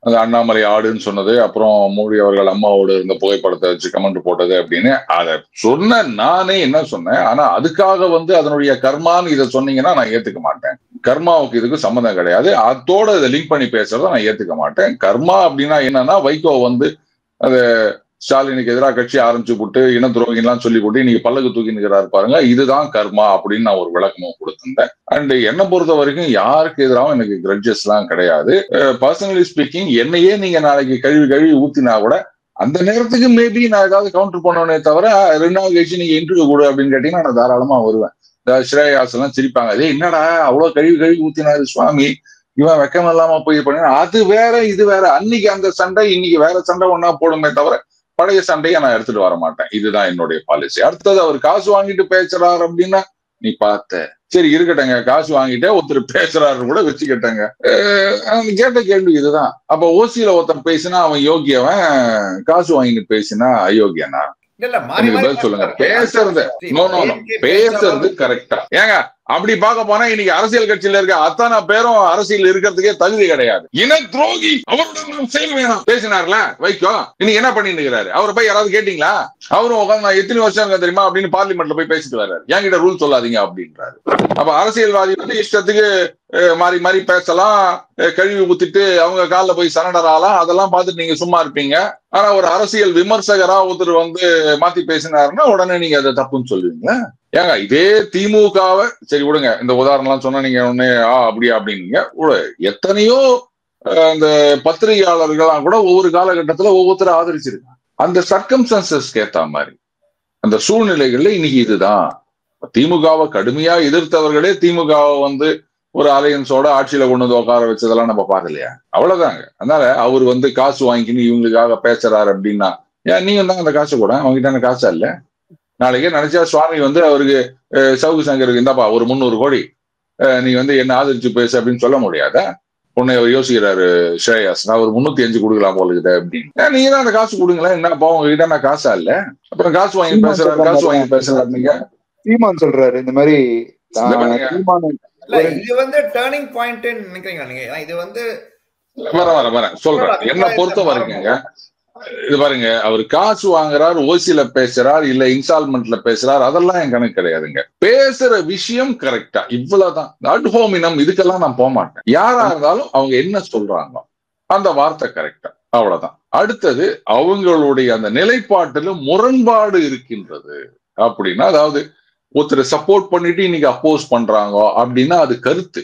அந்த அண்ணாமலை ஆடுன்னு சொன்னது, அப்புறம் மோடி அவர்கள் அம்மாவோட இந்த புகைப்படத்தை வச்சு கமெண்ட் போட்டது அப்படின்னு அதை சொன்ன நானே என்ன சொன்னேன். ஆனா அதுக்காக வந்து அதனுடைய கர்மான்னு இதை சொன்னீங்கன்னா நான் ஏத்துக்க மாட்டேன். கர்மாவுக்கு இதுக்கு சம்மந்தம் கிடையாது. அதோட இதை லிங்க் பண்ணி பேசுறத நான் ஏத்துக்க மாட்டேன். கர்மா அப்படின்னா என்னன்னா, வைகோ வந்து அது ஸ்டாலினுக்கு எதிராக கட்சி ஆரம்பிச்சு போட்டு இன துரோகின்லாம் சொல்லி போட்டு இன்னைக்கு பல்லக்கு தூக்கி நிற்கிறாரு பாருங்க, இதுதான் கர்மா அப்படின்னு நான் ஒரு விளக்கமும் கொடுத்திருந்தேன். அண்ட் என்னை பொறுத்த வரைக்கும் யாருக்கு எதிராகவும் எனக்கு கிரட்ஜஸ் எல்லாம் கிடையாது. பர்சனலி ஸ்பீக்கிங், என்னையே நீங்க நாளைக்கு கழுவி ஊத்தினா கூட அந்த நேரத்துக்கு மேபி நான் ஏதாவது கவுண்டர் பண்ணோனே தவிர 2வது கட்சி நீங்க இன்டர்வியூ கொடு அப்படின்னு கேட்டீங்கன்னா நான் தாராளமா வருவேன். ஸ்ரேயாஸ் எல்லாம் சிரிப்பாங்க, அதே என்னடா அவ்வளவு கழுவி ஊத்தினாரு சுவாமி, இவன் வெக்கம் இல்லாம போய் பண்ண, அது வேற இது வேற. அன்னைக்கு அந்த சண்டை இன்னைக்கு வேற சண்டை ஒன்னா போடுமே தவிர பழைய சண்டையை நான் எடுத்துட்டு வர மாட்டேன். இதுதான் என்னுடைய பாலிசி. அடுத்தது அவர் காசு வாங்கிட்டு பேசுறாரு அப்படின்னா நீ பார்த்த? சரி இருக்கட்டங்க, காசு வாங்கிட்டே ஒருத்தர் பேசுறாரு கூட வச்சுக்கிட்டங்க. கேட்ட கேள்வி இதுதான். அப்ப ஓசியில ஒருத்தர் பேசினா அவன் யோகியவன், காசு வாங்கிட்டு பேசினா அயோக்கியனா? எனக்கு பதில் சொல்லுங்க. பேசுறது பேசுறது கரெக்டா? ஏங்க அப்படி பார்க்க போனா இன்னைக்கு அரசியல் கட்சியில இருக்க அத்தனை பேரும் அரசியல் இருக்கிறதுக்கே தகுதி கிடையாது. இன துரோகி, அவருடன் செயல் வேணாம் பேசினார்ல வைக்கோ, இன்னைக்கு என்ன பண்ணிட்டு இருக்கிறாரு? அவரை போய் யாராவது கேட்டீங்களா? அவரும் உட்காந்து நான் எத்தனை வருஷம் இருக்க தெரியுமா அப்படின்னு பார்லிமெண்ட்ல போய் பேசிட்டு வர்றாரு. என்கிட்ட ரூல் சொல்லாதீங்க அப்படின்றாரு. அப்ப அரசியல்வாதி வந்து இஷ்டத்துக்கு மாறி மாறி பேசலாம், கழுவி ஊத்திட்டு அவங்க காலில் போய் சரண்டர் ஆகலாம், அதெல்லாம் பார்த்துட்டு நீங்க சும்மா இருப்பீங்க. ஆனா ஒரு அரசியல் விமர்சகரா ஒருத்தர் வந்து மாத்தி பேசினாருன்னா உடனே நீங்க அதை தப்புன்னு சொல்லுவீங்களா? ஏங்க இதே திமுகவை சரி விடுங்க, இந்த உதாரணம் எல்லாம் சொன்னா நீங்க உடனே அப்படியா அப்படின்னீங்க. எத்தனையோ அந்த பத்திரிகையாளர்கள்லாம் கூட ஒவ்வொரு காலகட்டத்துல ஒவ்வொருத்தரை ஆதரிச்சிருக்காங்க. அந்த சர்க்கம்ஸ்டன்சஸ்க்கு ஏத்த மாதிரி அந்த சூழ்நிலைகள்ல இன்னைக்கு இதுதான். திமுகவை கடுமையா எதிர்த்தவர்களே திமுகவை வந்து ஒரு அலையன்ஸோட ஆட்சியில கொண்டு வந்து உட்கார வச்சதெல்லாம் நம்ம பார்க்கலையா? அவ்வளவுதாங்க. அதனால அவர் வந்து காசு வாங்கிக்கின்னு இவங்களுக்காக பேசுறாரு அப்படின்னா, ஏன் நீங்க தான் அந்த காசு கூட அவங்ககிட்ட காசா இல்ல? நாளைக்கே நினைச்சா சுவாமி வந்து அவருக்கு சவுக்கு சங்கருக்கு இந்தாப்பா ஒரு 300 கோடி நீ வந்து என்ன ஆதரிச்சு பேசு அப்படின்னு சொல்ல முடியாதா? உன்னை அவர் யோசிக்கிறாரு ஸ்ரேயாஸ், நான் ஒரு 305 கொடுக்கலாம் போலுக்குது அப்படின்னு. நீங்க தான் அந்த காசு கொடுங்களேன், என்னப்பா உங்ககிட்ட நான் காசா இல்ல? அப்புறம் காசு வாங்கி பேசுறாரு நீங்க சீமான் சொல்றாரு இந்த மாதிரி. இது வந்து டர்னிங் பாயிண்ட் நினைக்கிறீங்களா நீங்க? இது வந்து வரேன் சொல்றேன். என்ன பொறுத்த வரைக்குங்க இது பாருங்க, அவர் காசு வாங்குறார், ஓசியில பேசுறார், இல்ல இன்ஸ்டால்மெண்ட்ல பேசுறார், அதெல்லாம் என் கணக்கு கிடையாதுங்க. பேசுற விஷயம் கரெக்டா இவ்வளவுதான். அட்ஹோமினம் இதுக்கெல்லாம் நான் போக மாட்டேன். யாரா இருந்தாலும் அவங்க என்ன சொல்றாங்க அந்த வார்த்தை கரெக்டா, அவ்வளவுதான். அடுத்தது அவங்களுடைய அந்த நிலைப்பாட்டில முரண்பாடு இருக்கின்றது அப்படின்னா, அதாவது ஒருத்தர் சப்போர்ட் பண்ணிட்டு இன்னைக்கு அப்போஸ் பண்றாங்க அப்படின்னா அது கருத்து.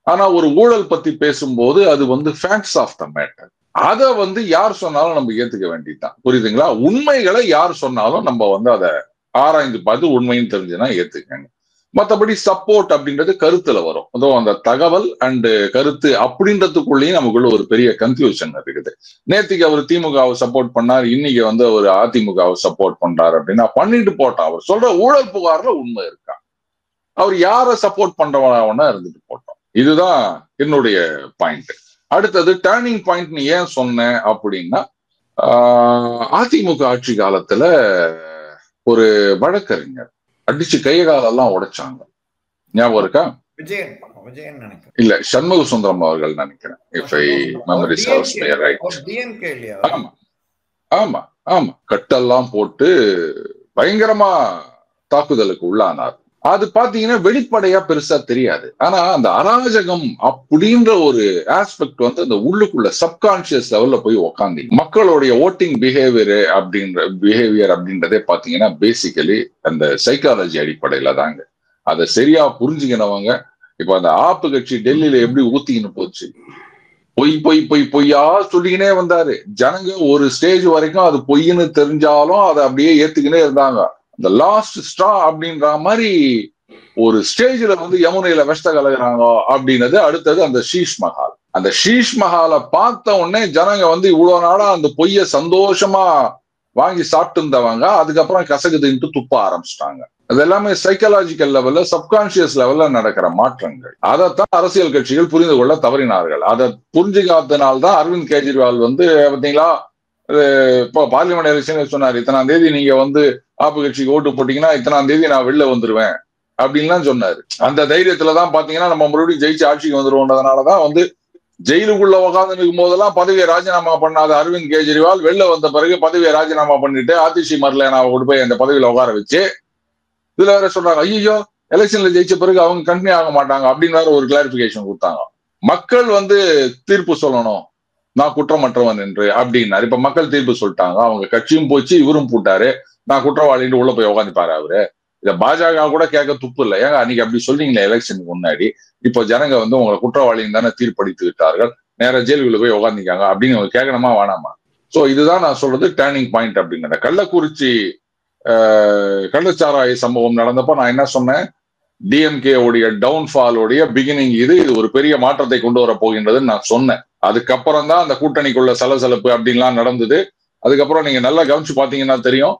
ஆனா ஒரு ஊழல் பத்தி பேசும்போது அது வந்து ஃபேக்ட்ஸ் ஆஃப் த மேட்டர். அதை வந்து யார் சொன்னாலும் நம்ம ஏத்துக்க வேண்டியதுதான். புரியுதுங்களா? உண்மைகளை யார் சொன்னாலும் நம்ம வந்து அதை ஆராய்ந்து பார்த்து உண்மைன்னு தெரிஞ்சுன்னா ஏத்துக்கங்க. மற்றபடி சப்போர்ட் அப்படின்றது கருத்துல வரும். அதுவும் அந்த தகவல் அண்ட் கருத்து அப்படின்றதுக்குள்ளேயும் நமக்குள்ள ஒரு பெரிய கன்ஃபியூஷன் இருக்குது. நேற்றுக்கு அவர் திமுகவை சப்போர்ட் பண்ணார், இன்னைக்கு வந்து அவர் அதிமுகவை சப்போர்ட் பண்றாரு அப்படின்னா பண்ணிட்டு போட்டோம். அவர் சொல்ற ஊழல் புகார்ல உண்மை இருக்கா? அவர் யாரை சப்போர்ட் பண்றவனா இருந்துட்டு போட்டோம். இதுதான் என்னுடைய பாயிண்ட். அடுத்தது டர்னிங் பாயிண்ட் நீ ஏன் சொன்ன அப்படின்னா, அதிமுக ஆட்சி காலத்துல ஒரு வழக்கறிஞர் அடிச்சு கைகாலெல்லாம் உடைச்சாங்க. ஞாபகம் இருக்கா? இல்ல, சண்முக சுந்தரம் அவர்கள் நினைக்கிறேன். If I memory serves me right. ஆமா ஆமா, கட்டெல்லாம் போட்டு பயங்கரமா தாக்குதலுக்கு உள்ளானார். அது பாத்தீங்கன்னா வெளிப்படையா பெருசா தெரியாது. ஆனா அந்த அராஜகம் அப்படின்ற ஒரு ஆஸ்பெக்ட் வந்து அந்த உள்ளுக்குள்ள சப்கான்சியஸ் லெவல்ல போய் உக்காந்து மக்களுடைய ஓட்டிங் பிஹேவியர் அப்படின்றதே பாத்தீங்கன்னா பேசிக்கலி அந்த சைக்காலஜி அடிப்படையில தாங்க. அதை சரியா புரிஞ்சுக்கினவங்க இப்ப அந்த ஆப்பு கட்சி டெல்லியில எப்படி ஊத்திக்கின்னு போச்சு, பொய்யா சொல்லிக்கினே வந்தாரு. ஜனங்க ஒரு ஸ்டேஜ் வரைக்கும் அது பொய்ன்னு தெரிஞ்சாலும் அதை அப்படியே ஏத்துக்கினே இருந்தாங்க. இந்த லாஸ்ட் ஸ்ட்ரா அப்படின்ற மாதிரி ஒரு ஸ்டேஜ்ல வந்து யமுனையில விஷத்தை கலகுறாங்க அப்படின்னது. அடுத்தது அந்த ஷீஷ் மஹால். அந்த ஷீஷ் மஹாலை பார்த்த உடனே ஜனங்க வந்து இவ்வளவு நாளா அந்த பொய்ய சந்தோஷமா வாங்கி சாப்பிட்டு இருந்தவங்க அதுக்கப்புறம் கசகுதுன்ட்டு துப்ப ஆரம்பிச்சிட்டாங்க. அது எல்லாமே சைக்காலஜிக்கல் லெவல்ல சப்கான்சியஸ் லெவல்ல நடக்கிற மாற்றங்கள். அதைத்தான் அரசியல் கட்சிகள் புரிந்து கொள்ள தவறினார்கள். அதை புரிஞ்சுக்காதனால்தான் அரவிந்த் கெஜ்ரிவால் வந்து பாத்தீங்களா இப்போ பார்லிமெண்ட் எலெக்ஷன் சொன்னாரு, இத்தனாம் தேதி நீங்க வந்து ஆப்பு கட்சிக்கு ஓட்டு போட்டீங்கன்னா இத்தனாம் தேதி நான் வெளில வந்துருவேன் அப்படின்லாம் சொன்னாரு. அந்த தைரியத்துலதான் பாத்தீங்கன்னா நம்ம மறுபடியும் ஜெயிச்சு ஆட்சிக்கு வந்துருவோன்றதுனாலதான் வந்து ஜெயிலுக்குள்ள உட்காந்து நிற்கும் போதெல்லாம் பதவியை ராஜினாமா பண்ணாத அரவிந்த் கெஜ்ரிவால் வெளில வந்த பிறகு பதவியை ராஜினாமா பண்ணிட்டு ஆதிஷி மர்லேனாவை கொண்டு போய் அந்த பதவியில உட்கார வச்சு இதுல வேற சொல்றாங்க, ஐயோ எலெக்ஷன்ல ஜெயிச்ச பிறகு அவங்க கண்டினியூ ஆக மாட்டாங்க அப்படின்னு வேற ஒரு கிளாரிபிகேஷன் கொடுத்தாங்க. மக்கள் வந்து தீர்ப்பு சொல்லணும், நான் குற்றமற்றவன் என்று அப்படின்னாரு. இப்ப மக்கள் தீர்ப்பு சொல்லிட்டாங்க, அவங்க கட்சியும் போச்சு, இவரும் போட்டாரு, நான் குற்றவாளின்னு உள்ள போய் உட்காந்துப்பாரு அவரு. இத பாஜக கூட கேட்க துப்பு இல்லை. ஏங்க அன்னைக்கு அப்படி சொன்னீங்களே எலெக்ஷனுக்கு முன்னாடி, இப்போ ஜனங்க வந்து உங்களை குற்றவாளின்னு தானே தீர்ப்பளித்து விட்டார்கள், நேர ஜெயிலுக்குள்ள போய் உட்காந்துக்காங்க அப்படின்னு அவங்க கேட்கணுமா வேணாமா? சோ இதுதான் நான் சொல்றது டர்னிங் பாயிண்ட் அப்படிங்கிற. கள்ளக்குறிச்சி கள்ளச்சாராய சம்பவம் நடந்தப்ப நான் என்ன சொன்னேன், டிஎம்கே உடைய டவுன்ஃபாலோடைய பிகினிங் இது ஒரு பெரிய மாற்றத்தை கொண்டு வர போகின்றதுன்னு நான் சொன்னேன். அதுக்கப்புறம் தான் அந்த கூட்டணிக்குள்ள சலசலப்பு அப்படின்லாம் நடந்தது. அதுக்கப்புறம் நீங்க நல்லா கவனிச்சு பாத்தீங்கன்னா தெரியும்,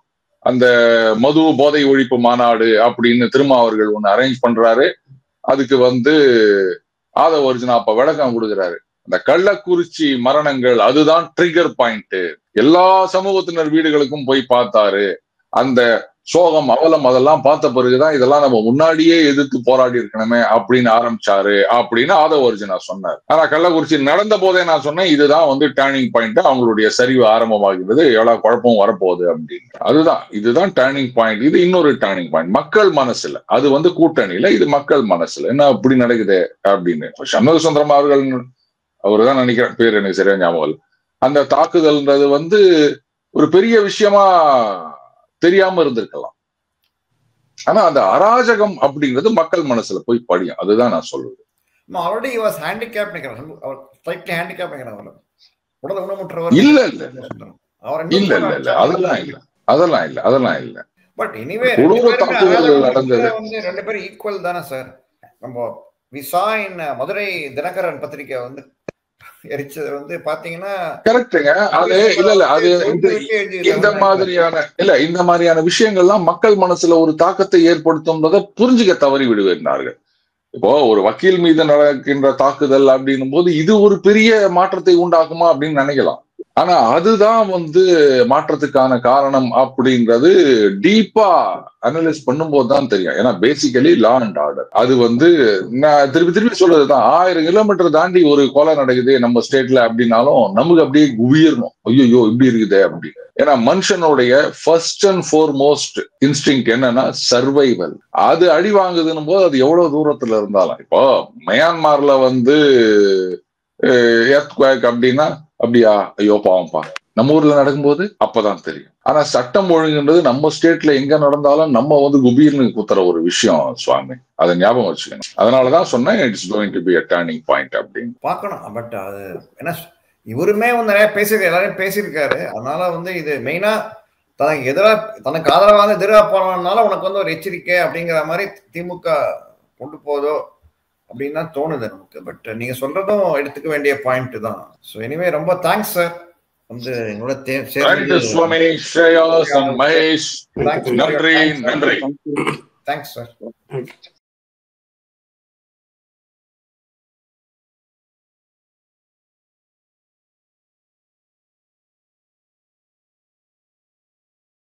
அந்த மது போதை ஒழிப்பு மாநாடு அப்படின்னு திருமாவர்கள் ஒண்ணு அரேஞ்ச் பண்றாரு. அதுக்கு வந்து ஆதவ அர்ஜுனா அப்ப விளக்கம் கொடுக்குறாரு. அந்த கள்ளக்குறிச்சி மரணங்கள் அதுதான் ட்ரிகர் பாயிண்ட். எல்லா சமூகத்தினர் வீடுகளுக்கும் போய் பார்த்தாரு. அந்த சோகம் அவலம் அதெல்லாம் பார்த்த பிறகுதான் இதெல்லாம் நம்ம முன்னாடியே எதிர்த்து போராடி இருக்கணுமே அப்படின்னு ஆரம்பிச்சாரு அப்படின்னு ஆதவ அர்ஜுனா சொன்னார். ஆனா கள்ளக்குறிச்சி நடந்த போதே நான் சொன்னேன் இதுதான் வந்து டேர்னிங் பாயிண்ட், அவங்களுடைய சரிவு ஆரம்பமாகிறது, எவ்வளவு குழப்பம் வரப்போகுது அப்படின்னு. இதுதான் டேர்னிங் பாயிண்ட். இது இன்னொரு டேர்னிங் பாயிண்ட் மக்கள் மனசுல, அது வந்து கூட்டணியில, இது மக்கள் மனசுல என்ன அப்படி நடக்குது அப்படின்னு. சண்முக சுந்தரம் அவர்கள் அவருதான் நினைக்கிறேன், பேர் எனக்கு சரியா ஞாபகம். அந்த தாக்குதல்ன்றது வந்து ஒரு பெரிய விஷயமா தெரியாம இருந்திருக்கலாம். ஆனா அந்த அராஜகம் அப்படிங்கிறது மக்கள் மனசுல போய் படியும். அதுதான் நான் சொல்லுவேன். ஆல்ரெடி வாஸ் ஹேண்டிகேப் நினைக்கிறேன், அவர் ஸ்லைட்லி ஹேண்டிகேப் நினைக்கிறேன். உடல் ஊனமுற்றவர் இல்ல இல்ல இல்ல இல்ல இல்ல அதெல்லாம் இல்ல அதெல்லாம் இல்ல அதெல்லாம் இல்ல. பட் எனிவே நடந்தது வந்து ரெண்டு பேரும் ஈக்குவல் தானே சார். நம்ம விசா இன் மதுரை தினகரன் பத்திரிகை வந்து எரிச்சது வந்து பாத்தீங்கன்னா கரெக்டுங்க. அது இல்ல இல்ல அது இந்த மாதிரியான விஷயங்கள்லாம் மக்கள் மனசுல ஒரு தாக்கத்தை ஏற்படுத்தும்ன்றதை புரிஞ்சுக்க தவறி விடுகிறார்கள். இப்போ ஒரு வக்கீல் மீது நடக்கின்ற தாக்குதல் அப்படின்னும் போது இது ஒரு பெரிய மாற்றத்தை உண்டாக்குமா அப்படின்னு நினைக்கலாம். ஆனா அதுதான் வந்து மாற்றத்துக்கான காரணம் அப்படின்றது டீப்பா அனலைஸ் பண்ணும்போது தான் தெரியும். ஏன்னா பேசிக்கலி லா அண்ட் ஆர்டர் அது வந்து நான் திருப்பி சொல்றதுதான். 1000 கிலோமீட்டர் தாண்டி ஒரு கொலை நடக்குது நம்ம ஸ்டேட்ல அப்படின்னாலும் நமக்கு அப்படியே குவியணும், ஐயோ இப்படி இருக்குது அப்படி. ஏன்னா மனுஷனுடைய ஃபர்ஸ்ட் அண்ட் ஃபோர்மோஸ்ட் இன்ஸ்டிங் என்னன்னா சர்வைவல். அது அடி வாங்குதுன்னும் போது அது எவ்வளவு தூரத்துல இருந்தாலும், இப்போ மியான்மர்ல வந்து எர்த்குவேக் அப்படின்னா அப்படியா ஐயோ பாவம்பா, நம்ம ஊர்ல நடக்கும்போது அப்பதான் தெரியும். ஆனா சட்டம் ஒழுங்குன்றது நம்ம ஸ்டேட்ல எங்க நடந்தாலும் நம்ம வந்து குபீர்னு குத்துற ஒரு விஷயம் சுவாமி, அதை ஞாபகம் வச்சுக்கணும். அதனாலதான் சொன்னேன் it's going to be a turning point அப்படின்னு பார்க்கணும். பட் அது என்ன, இவருமே வந்து நிறைய பேசியிருக்காரு, எல்லாரையும் பேசியிருக்காரு. அதனால வந்து இது மெயினா தனக்கு எதிராக, தனக்கு ஆதரவாக எதிராக போனதுனால உனக்கு வந்து ஒரு எச்சரிக்கை அப்படிங்கிற மாதிரி திமுக கொண்டு போதோ அப்படின்னு தான் தோணுது நமக்கு. பட் நீங்க சொல்றதும் எடுத்துக்க வேண்டிய பாயிண்ட் தான். ஸோ எனிவே ரொம்ப தேங்க்ஸ் சார். வந்து என்னோட மகேஷ். நன்றி. Thanks sir.